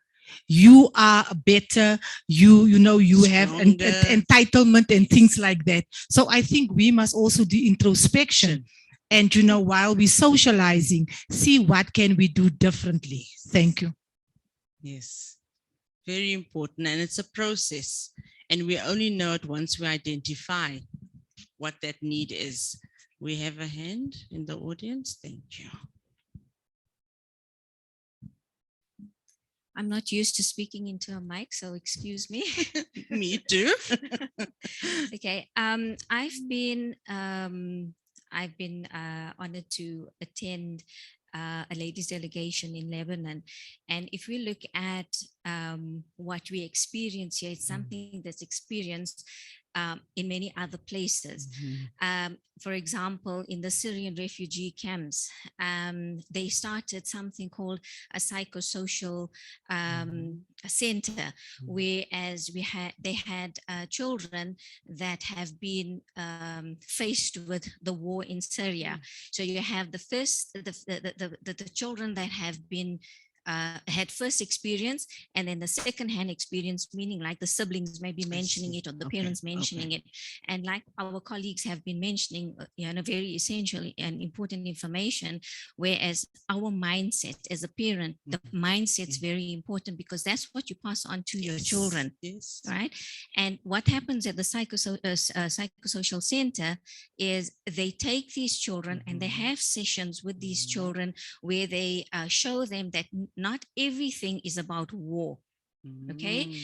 [SPEAKER 12] you are better, you know, you have an entitlement and things like that. So I think we must also do introspection and, you know, while we're socializing, see what can we do differently. Thank you.
[SPEAKER 18] Yes, very important. And it's a process. And we only know it once we identify what that need is. We have a hand in the audience. Thank you.
[SPEAKER 1] I'm not used to speaking into a mic, so excuse me.
[SPEAKER 18] Me too.
[SPEAKER 1] Okay. I've been honored to attend a ladies delegation in Lebanon. And if we look at what we experience here, it's something that's experienced in many other places. For example, in the Syrian refugee camps, they started something called a psychosocial center, whereas they had children that have been faced with the war in Syria. So you have the children that have been had first experience, and then the second-hand experience, meaning like the siblings may be mentioning it or the parents mentioning it. And like our colleagues have been mentioning, you know, very essential and important information, whereas our mindset as a parent, the mindset's very important because that's what you pass on to your children, right? And what happens at the psychosocial center is they take these children and they have sessions with these children where they show them that not everything is about war, okay?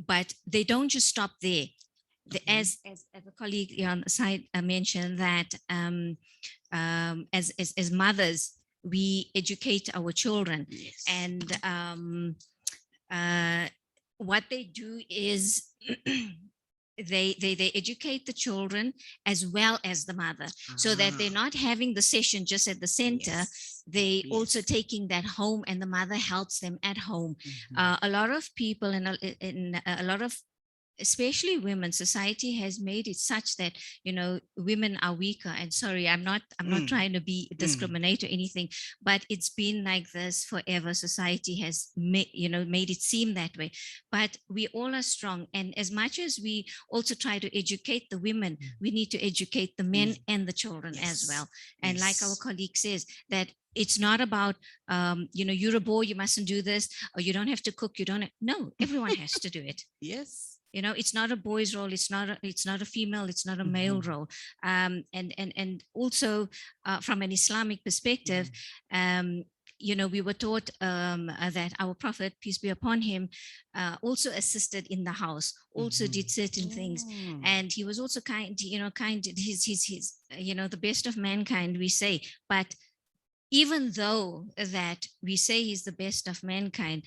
[SPEAKER 1] But they don't just stop there. As a colleague on the side mentioned that as mothers, we educate our children, and what they do is they educate the children as well as the mother, so that they're not having the session just at the center. They also taking that home, and the mother helps them at home. A lot of people and a lot of, especially women, society has made it such that, you know, women are weaker. And sorry, I'm not trying to be discriminate or anything, but it's been like this forever. Society has made it seem that way, but we all are strong. And as much as we also try to educate the women, we need to educate the men and the children as well. And like our colleague says, that it's not about, you're a boy, you mustn't do this, or you don't have to cook, no, everyone has to do it.
[SPEAKER 18] Yes.
[SPEAKER 1] You know, it's not a boy's role. It's not a female. It's not a male role. And also from an Islamic perspective, we were taught that our Prophet, peace be upon him, also assisted in the house, also did certain things, and he was also kind. He's the best of mankind, we say. But even though that we say he's the best of mankind,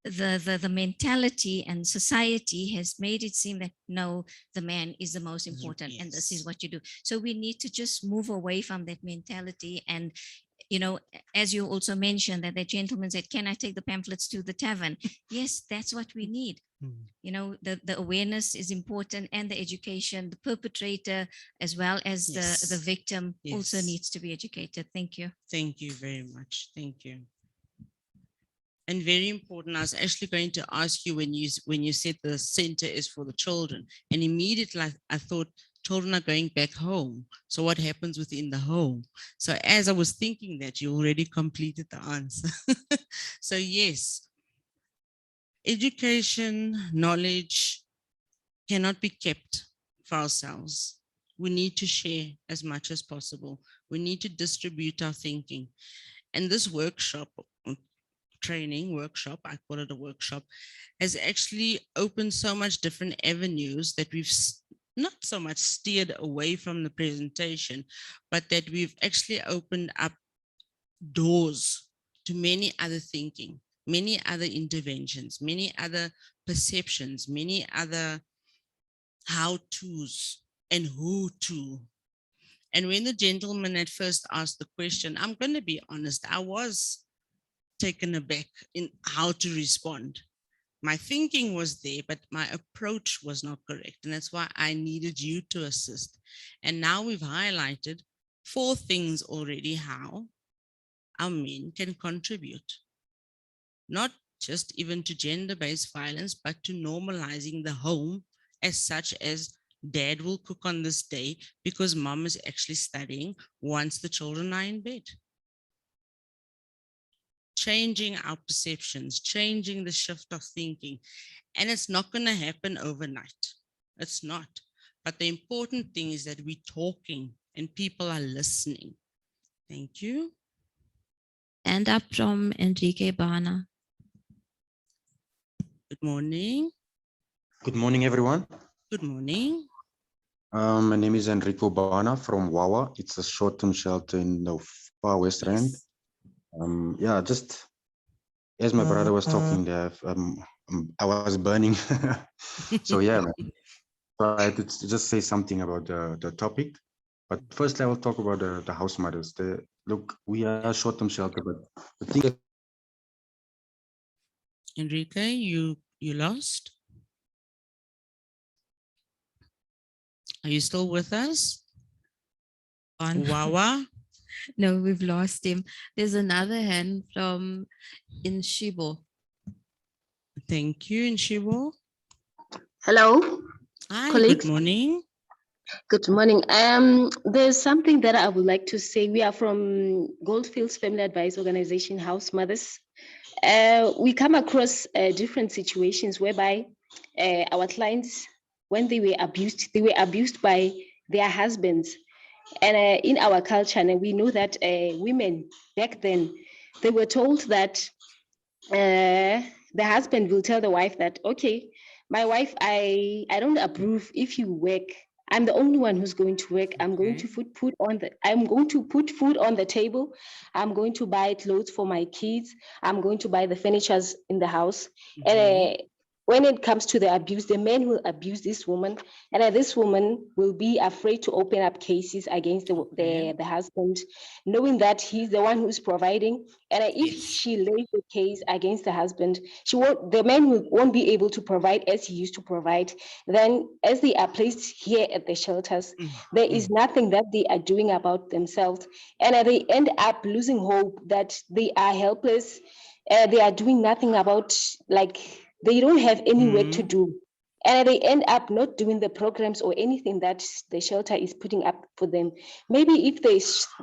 [SPEAKER 1] the mentality and society has made it seem that no, the man is the most important, and this is what you do. So we need to just move away from that mentality and you know, as you also mentioned that the gentleman said, can I take the pamphlets to the tavern? Yes, that's what we need. You know, the awareness is important, and the education, the perpetrator as well as the victim also
[SPEAKER 18] Yes.
[SPEAKER 1] needs to be educated. Thank you.
[SPEAKER 18] Thank you very much. Thank you. And very important, I was actually going to ask you when you said the center is for the children, and immediately I thought children are going back home. So what happens within the home? So as I was thinking that, you already completed the answer. So yes, education, knowledge cannot be kept for ourselves. We need to share as much as possible. We need to distribute our thinking. And this workshop, training workshop, I call it a workshop, has actually opened so much different avenues that we've not so much steered away from the presentation, but that we've actually opened up doors to many other thinking, many other interventions, many other perceptions, many other how-tos and who-to. And when the gentleman at first asked the question, I'm going to be honest, I was taken aback in how to respond. My thinking was there, but my approach was not correct. And that's why I needed you to assist. And now we've highlighted 4 things already how our men can contribute, not just even to gender-based violence, but to normalizing the home as such as dad will cook on this day because mom is actually studying once the children are in bed. Changing our perceptions, changing the shift of thinking. And it's not going to happen overnight. It's not. But the important thing is that we're talking and people are listening. Thank you.
[SPEAKER 8] And up from Enrique Bana.
[SPEAKER 18] Good morning.
[SPEAKER 2] Good morning, everyone.
[SPEAKER 18] Good morning.
[SPEAKER 2] My name is Enrico Bana from Wawa. It's a short-term shelter in the far west end. Yeah, just as my brother was talking there, I was burning. So yeah, so I had to just say something about the topic. But first, I will talk about the house mothers. Look, we are a short-term shelter, but the thing is,
[SPEAKER 18] Enrique, you lost? Are you still with us?
[SPEAKER 8] On
[SPEAKER 18] Wawa?
[SPEAKER 8] No, we've lost him. There's another hand from Inshibo.
[SPEAKER 18] Thank you, Inshibo.
[SPEAKER 22] Hello.
[SPEAKER 18] Hi,
[SPEAKER 22] colleagues.
[SPEAKER 18] good morning.
[SPEAKER 22] Good morning. There's something that I would like to say. We are from Goldfields Family Advice Organization, House Mothers. We come across different situations whereby our clients, when they were abused by their husbands. And in our culture, and we know that women back then, they were told that the husband will tell the wife that, okay, my wife, I don't approve if you work. I'm the only one who's going to work. I'm going to put food on the table. I'm going to buy clothes for my kids. I'm going to buy the furnitures in the house. And when it comes to the abuse, the man will abuse this woman, and this woman will be afraid to open up cases against the husband, knowing that he's the one who's providing. And if she lays the case against the husband, the man won't be able to provide as he used to provide. Then, as they are placed here at the shelters, there is nothing that they are doing about themselves, and they end up losing hope that they are helpless. They are doing nothing about, like, they don't have any work to do, and they end up not doing the programs or anything that the shelter is putting up for them. Maybe if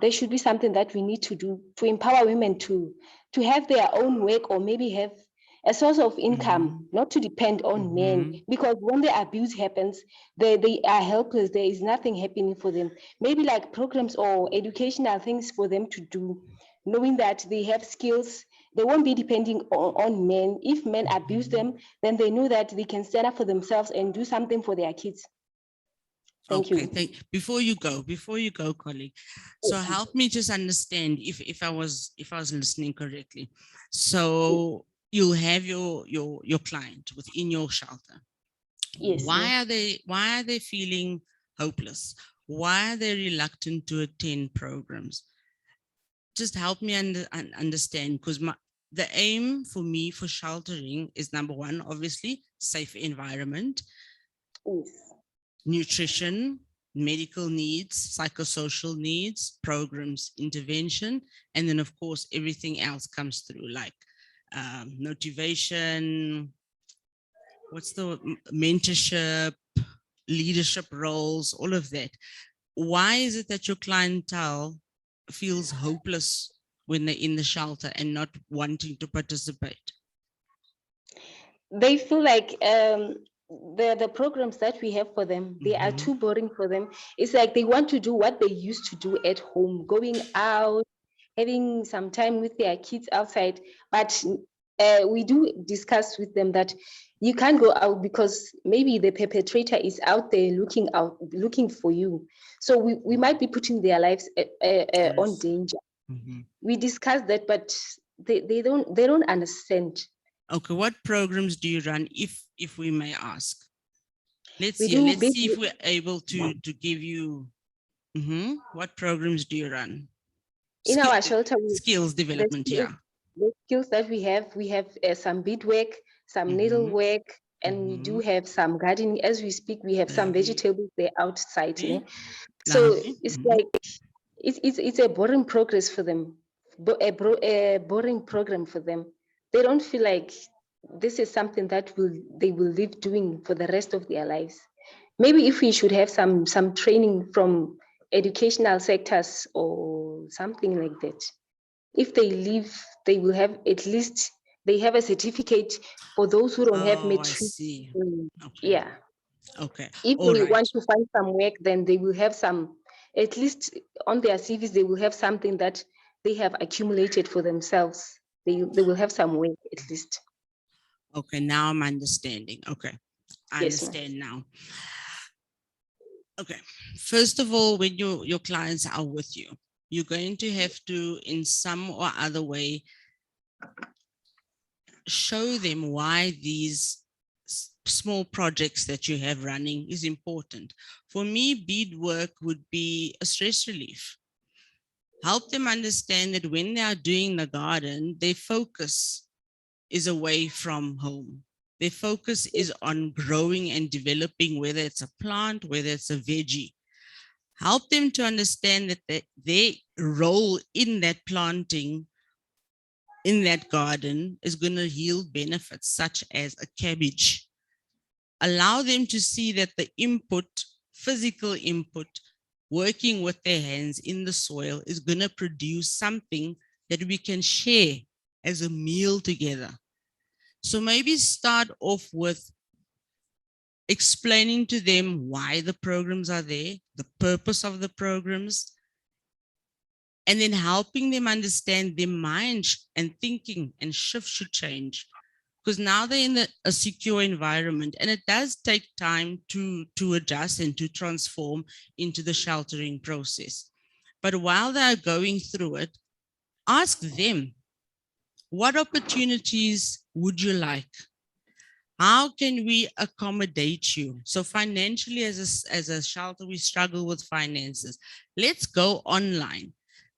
[SPEAKER 22] there should be something that we need to do to empower women to have their own work, or maybe have a source of income, not to depend on men, because when the abuse happens, they are helpless. There is nothing happening for them. Maybe like programs or educational things for them to do, knowing that they have skills. They won't be depending on men. If men abuse them, then they know that they can stand up for themselves and do something for their kids. Thank you.
[SPEAKER 18] Before you go, colleague. So help me just understand if I was listening correctly. So you'll have your client within your shelter.
[SPEAKER 22] Yes.
[SPEAKER 18] Why are they feeling hopeless? Why are they reluctant to attend programs? just help me understand, because the aim for me for sheltering is number one, obviously, safe environment, nutrition, medical needs, psychosocial needs, programs, intervention, and then of course everything else comes through, like motivation, what's the mentorship, leadership roles, all of that. Why is it that your clientele feels hopeless when they're in the shelter and not wanting to participate?
[SPEAKER 22] They feel like the programs that we have for them, they are too boring for them. It's like they want to do what they used to do at home, going out, having some time with their kids outside. But we do discuss with them that you can't go out because maybe the perpetrator is out there looking for you. So we might be putting their lives on danger. We discuss that, but they don't understand.
[SPEAKER 18] Okay, what programs do you run, if we may ask? Let's
[SPEAKER 22] We
[SPEAKER 18] see.
[SPEAKER 22] do
[SPEAKER 18] Let's see if we're able to give you. What programs do you run?
[SPEAKER 22] In our shelter,
[SPEAKER 18] Skills development. Yeah.
[SPEAKER 22] The skills that we have some beadwork, some needlework, and we do have some gardening. As we speak, we have some vegetables there outside. You know? So it's like it's a boring progress for them, a boring program for them. They don't feel like this is something that they will live doing for the rest of their lives. Maybe if we should have some training from educational sectors or something like that. If they leave, they will have at least they have a certificate for those who don't have
[SPEAKER 18] I
[SPEAKER 22] matric.
[SPEAKER 18] see.
[SPEAKER 22] Yeah.
[SPEAKER 18] Okay.
[SPEAKER 22] If
[SPEAKER 18] All
[SPEAKER 22] they
[SPEAKER 18] right.
[SPEAKER 22] want to find some work, then they will have some, at least on their CVs, they will have something that they have accumulated for themselves. They will have some work at least.
[SPEAKER 18] Okay, now I'm understanding. Okay, I
[SPEAKER 22] Yes, ma'am.
[SPEAKER 18] understand now. Okay, first of all, when your clients are with you, you're going to have to, in some or other way, show them why these small projects that you have running is important. For me, beadwork would be a stress relief. Help them understand that when they are doing the garden, their focus is away from home. Their focus is on growing and developing, whether it's a plant, whether it's a veggie. Help them to understand that their role in that planting, in that garden, is going to yield benefits such as a cabbage. Allow them to see that the input, physical input, working with their hands in the soil is going to produce something that we can share as a meal together. So maybe start off with explaining to them why the programs are there, the purpose of the programs, and then helping them understand their mind and thinking and shift should change. Because now they're in a secure environment, and it does take time to adjust and to transform into the sheltering process. But while they're going through it, ask them, what opportunities would you like? How can we accommodate you? So financially, as a shelter, we struggle with finances. Let's go online.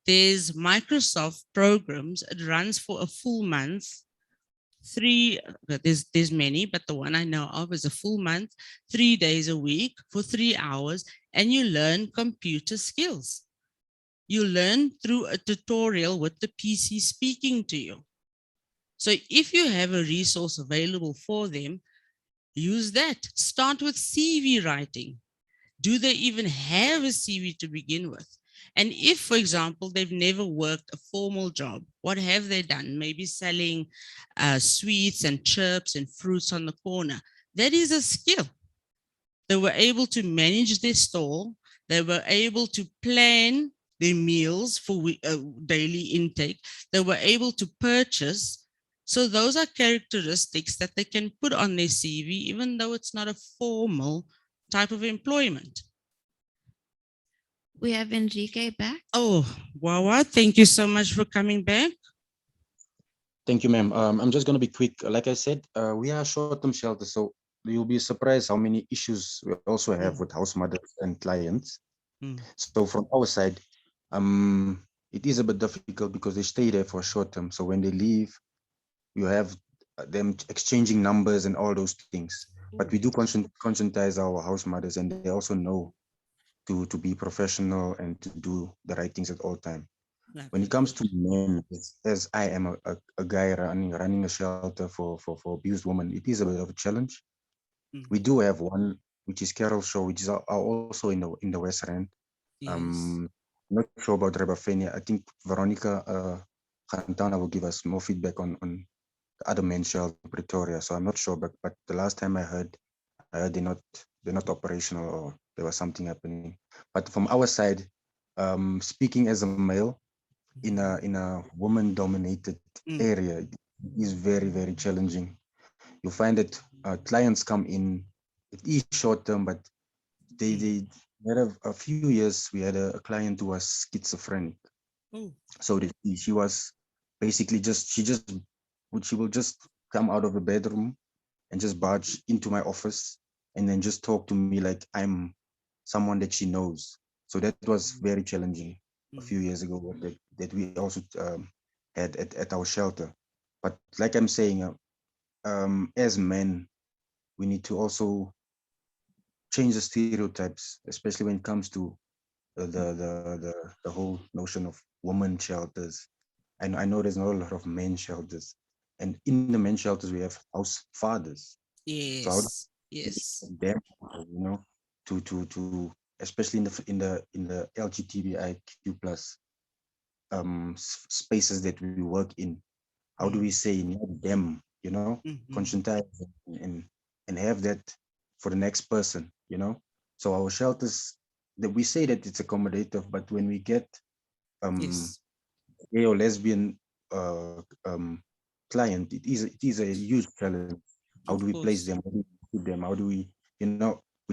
[SPEAKER 18] There's Microsoft programs. It runs for a full month. There's many, but the one I know of is a full month, 3 days a week for 3 hours, and you learn computer skills. You learn through a tutorial with the PC speaking to you. So if you have a resource available for them, use that. Start with CV writing. Do they even have a CV to begin with? And if, for example, they've never worked a formal job, what have they done? Maybe selling sweets and chips and fruits on the corner. That is a skill. They were able to manage their stall. They were able to plan their meals for daily intake. They were able to purchase. So those are characteristics that they can put on their CV, even though it's not a formal type of employment.
[SPEAKER 8] We have Enrique back.
[SPEAKER 18] Oh, Wawa, thank you so much for coming back.
[SPEAKER 2] Thank you, ma'am. I'm just going to be quick. Like I said, we are a short-term shelter, so you'll be surprised how many issues we also have with house mothers and clients. So from our side, it is a bit difficult because they stay there for a short term. So when they leave, you have them exchanging numbers and all those things. But we do conscientize our house mothers, and they also know to be professional and to do the right things at all time. When it comes to men, as I am a guy running a shelter for abused women, it is a bit of a challenge. We do have one, which is Carol Show, which is also in the West End. Not sure about Rebafenia. I think Veronica Gantana will give us more feedback on the other men's shelter in Pretoria. So I'm not sure, but the last time I heard they're not operational, or there was something happening. But from our side, speaking as a male in a woman-dominated area, it is very, very challenging. You find that clients come in, it is short term, but they had a few years. We had a client who was schizophrenic. So she was basically she will just come out of the bedroom and just barge into my office and then just talk to me like I'm someone that she knows. So that was very challenging a few years ago that we also had at our shelter. But like I'm saying, as men, we need to also change the stereotypes, especially when it comes to the whole notion of women shelters. And I know there's not a lot of men shelters, and in the men shelters we have house fathers. So how
[SPEAKER 18] Yes.
[SPEAKER 2] them, to especially in the LGBTIQ plus spaces that we work in. How do we say not them? Conscientize and have that for the next person. So our shelters, that we say that it's accommodative, but when we get gay or lesbian client, it is a huge challenge. How do we place them? How do we put them? How do we, we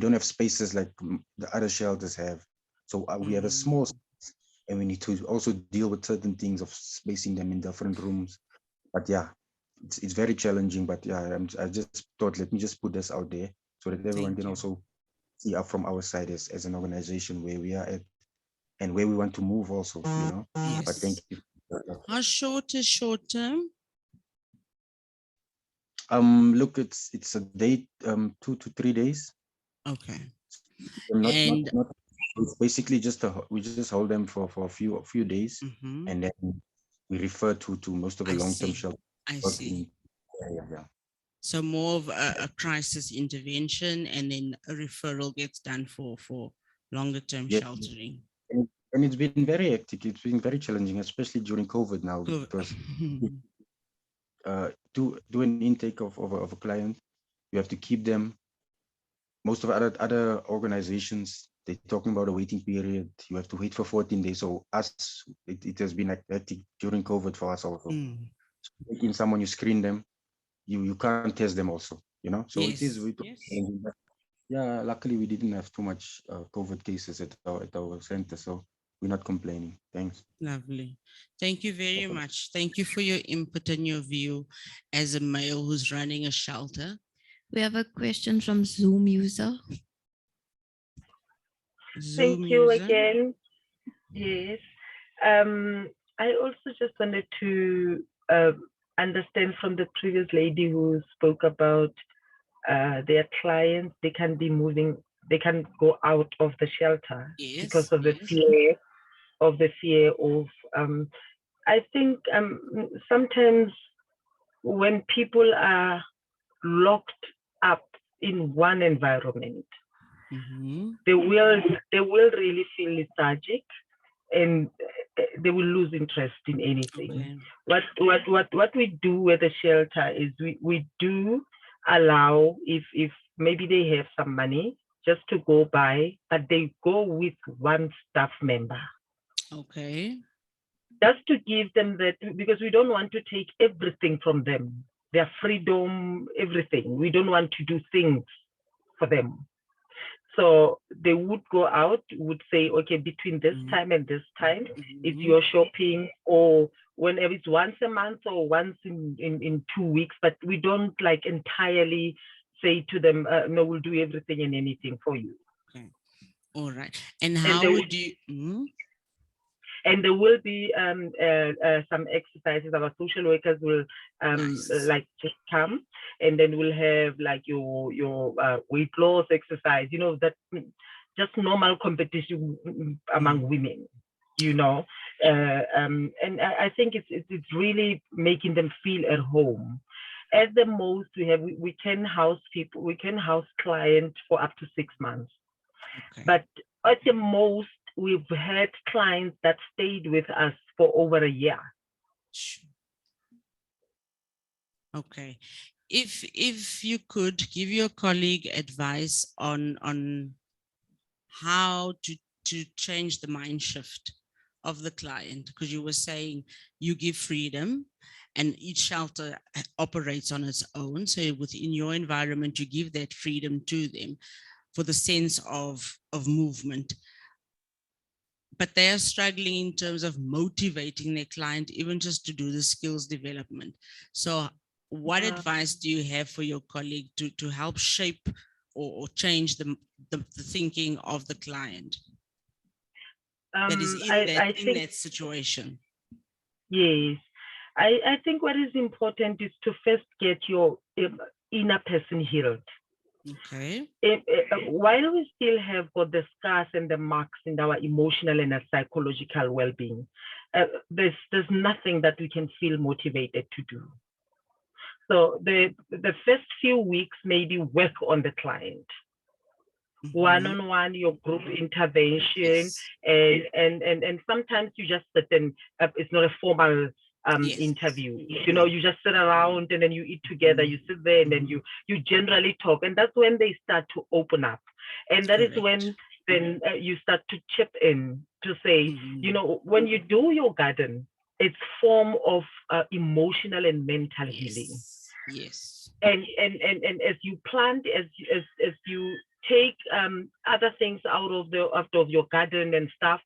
[SPEAKER 2] don't have spaces like the other shelters have. So we have a small space, and we need to also deal with certain things of spacing them in different rooms. But yeah, it's very challenging. But yeah, I just thought, let me just put this out there so that everyone can also see up from our side as an organization where we are at and where we want to move also, But thank you.
[SPEAKER 18] How short is short term?
[SPEAKER 2] Look, it's a date, 2 to 3 days.
[SPEAKER 18] Okay.
[SPEAKER 2] Not it's basically just we just hold them for a few days, and then we refer to most of the long-term shelter.
[SPEAKER 18] I see.
[SPEAKER 2] Yeah.
[SPEAKER 18] So more of a crisis intervention, and then a referral gets done for longer term sheltering.
[SPEAKER 2] And it's been very hectic. It's been very challenging, especially during COVID now, because do an intake of a client, you have to keep them. Most of other organizations, they're talking about a waiting period. You have to wait for 14 days. So it has been hectic during COVID for us also. So taking someone, you screen them, you can't test them also, So it is. Yeah, luckily we didn't have too much COVID cases at our center, so we're not complaining. Thanks.
[SPEAKER 18] Lovely. Thank you very much. Thank you for your input and your view as a male who's running a shelter.
[SPEAKER 8] We have a question from Zoom user.
[SPEAKER 3] Thank you again. Yes. I also just wanted to understand from the previous lady who spoke about their clients, they can be moving, they can go out of the shelter because of the fear of I think sometimes when people are locked up in one environment, they will really feel lethargic, and they will lose interest in anything. What we do at the shelter is we do allow, if maybe they have some money just to go by, but they go with one staff member.
[SPEAKER 18] Okay.
[SPEAKER 3] Just to give them that, because we don't want to take everything from them, their freedom, everything. We don't want to do things for them. So they would go out, would say, okay, between this time and this time, it's your shopping, or whenever it's once a month or once in 2 weeks, but we don't like entirely say to them, no, we'll do everything and anything for you.
[SPEAKER 18] Okay. All right. And how would you?
[SPEAKER 3] And there will be some exercises. Our social workers will like just come, and then we'll have like your weight loss exercise. You know, that just normal competition among women. You know, and I think it's really making them feel at home. At the most, we can house people, we can house clients for up to 6 months. But at the most, we've had clients that stayed with us for over a year.
[SPEAKER 18] Okay. If you could give your colleague advice on how to change the mind shift of the client, because you were saying you give freedom and each shelter operates on its own. So within your environment, you give that freedom to them for the sense of movement. But they are struggling in terms of motivating their client, even just to do the skills development. So what advice do you have for your colleague to help shape or change the thinking of the client that is in that situation?
[SPEAKER 3] Yes. I think what is important is to first get your inner person healed.
[SPEAKER 18] Okay.
[SPEAKER 3] While we still have got the scars and the marks in our emotional and psychological well-being, there's nothing that we can feel motivated to do. So the first few weeks, maybe work on the client. One-on-one, your group intervention, and sometimes you just sit and it's not a formal interview. You know, you just sit around and then you eat together, you sit there and then you generally talk, and that's when they start to open up, and that is when then you start to chip in to say, you know, when you do your garden, it's form of emotional and mental healing.
[SPEAKER 18] Yes.
[SPEAKER 3] And as you plant, as you take other things out of your garden and stuff,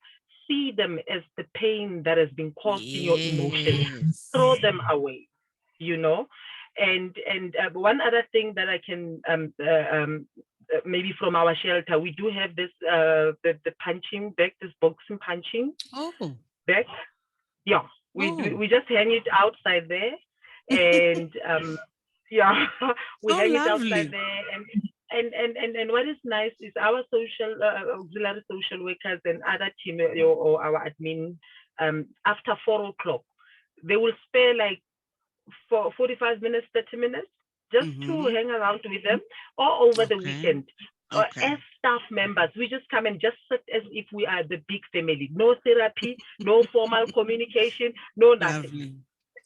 [SPEAKER 3] see them as the pain that has been caused in your emotions. Throw them away, you know. And one other thing that I can maybe from our shelter, we do have this the punching bag, this boxing punching bag. Yeah, we just hang it outside there, and yeah, we hang it outside there, and what is nice is our social auxiliary social workers and other team or our admin, after 4 o'clock, they will spare like 45 minutes, 30 minutes just to hang around with them, or over the weekend. Or as staff members, we just come and just sit as if we are the big family. No therapy, no formal communication, no nothing.
[SPEAKER 18] Lovely.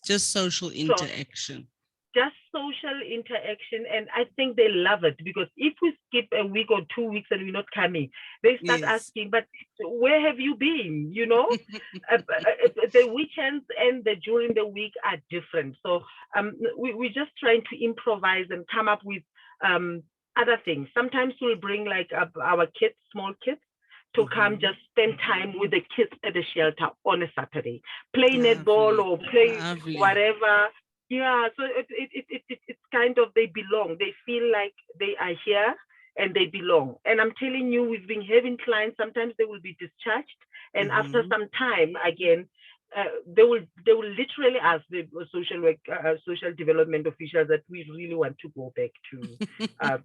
[SPEAKER 18] Just social interaction.
[SPEAKER 3] Just social interaction, and I think they love it, because if we skip a week or 2 weeks and we're not coming, they start asking, but where have you been? You know, the weekends and during the week are different. So we're just trying to improvise and come up with other things. Sometimes we'll bring like our kids, small kids, to come just spend time with the kids at the shelter on a Saturday, play netball or play whatever. Yeah, so it's kind of, they belong. They feel like they are here and they belong. And I'm telling you, we've been having clients, sometimes they will be discharged, and after some time, again, they will literally ask the social development officials that we really want to go back to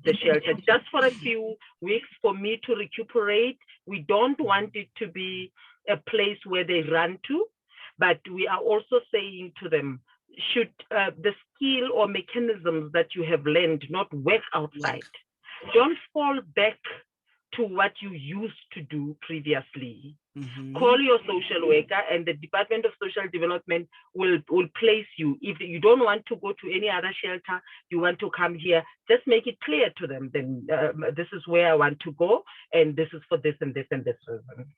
[SPEAKER 3] the shelter just for a few weeks for me to recuperate. We don't want it to be a place where they run to, but we are also saying to them, should the skill or mechanisms that you have learned not work outside, don't fall back to what you used to do previously. Call your social worker, and the Department of Social Development will place you. If you don't want to go to any other shelter, you want to come here, just make it clear to them, then this is where I want to go, and this is for this and this and this reason.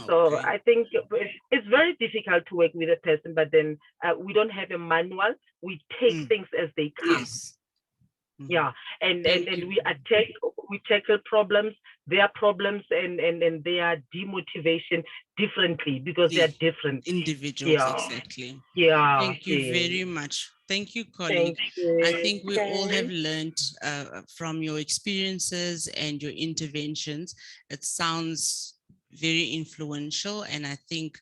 [SPEAKER 3] So I think it's very difficult to work with a person, but then we don't have a manual. We take things as they come. Yeah, and we tackle problems, their problems, and their demotivation differently, because they are different
[SPEAKER 18] individuals. Exactly.
[SPEAKER 3] Yeah.
[SPEAKER 18] Thank you very much. Thank you, colleague. I think we all have learned from your experiences and your interventions. It sounds very influential, and I think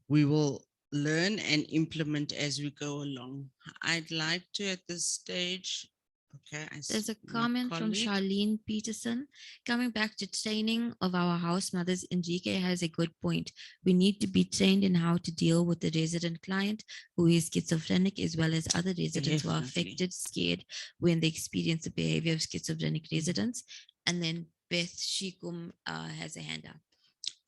[SPEAKER 18] we will learn and implement as we go along. I'd like to at this stage, okay.
[SPEAKER 8] There's a comment from Charlene Peterson. Coming back to training of our house mothers, Enrique has a good point. We need to be trained in how to deal with the resident client who is schizophrenic, as well as other residents who are affected, scared when they experience the behavior of schizophrenic residents. And then Beth Shikum has a hand up.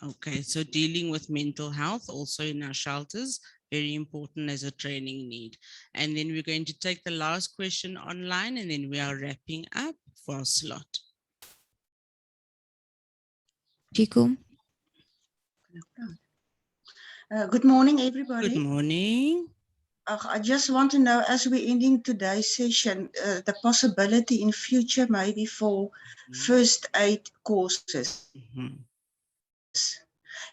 [SPEAKER 18] Okay, so dealing with mental health also in our shelters, very important as a training need. And then we're going to take the last question online, and then we are wrapping up for our slot.
[SPEAKER 8] Chico.
[SPEAKER 4] Good morning, everybody.
[SPEAKER 18] Good morning.
[SPEAKER 4] I just want to know, as we're ending today's session, the possibility in future maybe for first aid courses.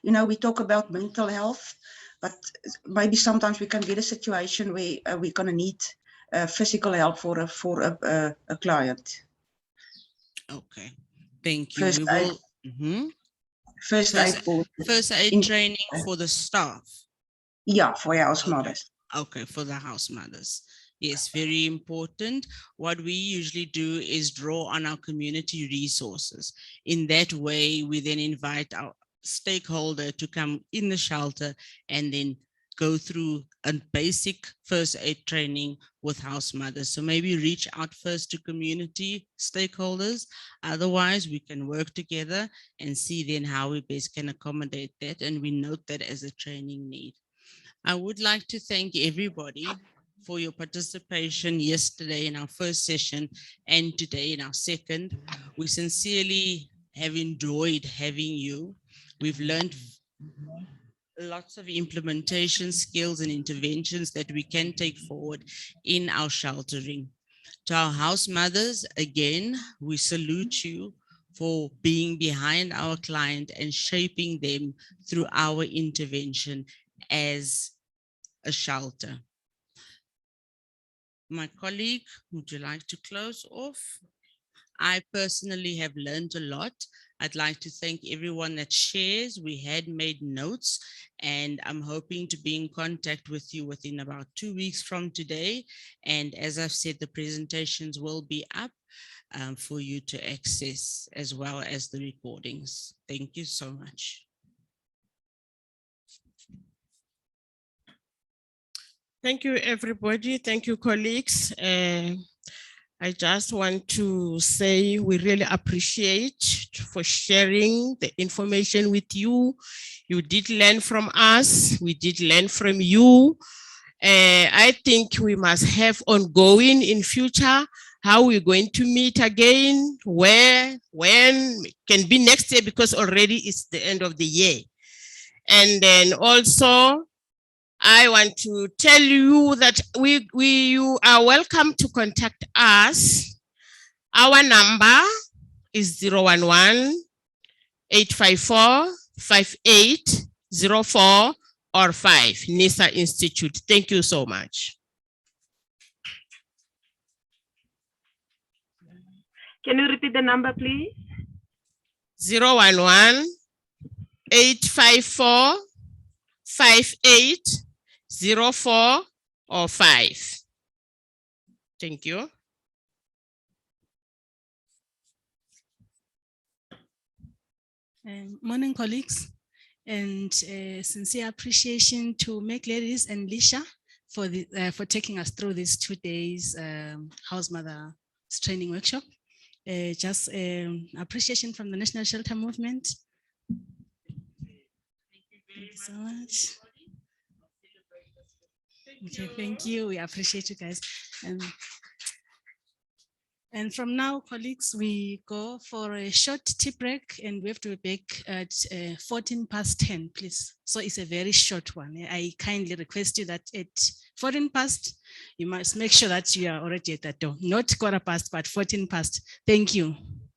[SPEAKER 4] You know, we talk about mental health, but maybe sometimes we can get a situation where we're going to need physical help for a client.
[SPEAKER 18] Okay, thank you.
[SPEAKER 4] First
[SPEAKER 18] We
[SPEAKER 4] aid.
[SPEAKER 18] will.
[SPEAKER 4] First aid course.
[SPEAKER 18] First aid training for the staff.
[SPEAKER 4] Yeah, for house mothers.
[SPEAKER 18] Okay, for the house mothers. Yes, very important. What we usually do is draw on our community resources. In that way, we then invite our stakeholder to come in the shelter and then go through a basic first aid training with house mothers. So maybe reach out first to community stakeholders. Otherwise, we can work together and see then how we best can accommodate that. And we note that as a training need. I would like to thank everybody for your participation yesterday in our first session and today in our second. We sincerely have enjoyed having you. We've learned lots of implementation skills and interventions that we can take forward in our sheltering. To our house mothers, again, we salute you for being behind our client and shaping them through our intervention as a shelter. My colleague, would you like to close off? I personally have learned a lot. I'd like to thank everyone that shares. We had made notes, and I'm hoping to be in contact with you within about 2 weeks from today. And as I've said, the presentations will be up for you to access, as well as the recordings. Thank you so much.
[SPEAKER 9] Thank you, everybody. Thank you, colleagues. I just want to say we really appreciate for sharing the information with you. You did learn from us. We did learn from you. I think we must have ongoing in future, how we're going to meet again, where, when, can be next year because already it's the end of the year. And then also, I want to tell you that you are welcome to contact us. Our number is 011-854-5804 or 5, NISA Institute. Thank you so much.
[SPEAKER 3] Can you repeat the number, please?
[SPEAKER 9] 011-854-5804 or 5. Thank you.
[SPEAKER 5] Morning, colleagues, and sincere appreciation to Meg Ladies and Lisha for taking us through these 2 days House Mothers Training workshop. Just appreciation from the National Shelter Movement. Thank you so much. Okay, thank you. We appreciate you guys. And from now, colleagues, we go for a short tea break, and we have to be back at 10:14, please. So it's a very short one. I kindly request you that at 14:00, you must make sure that you are already at the door. Not 15:15, but 14:00. Thank you.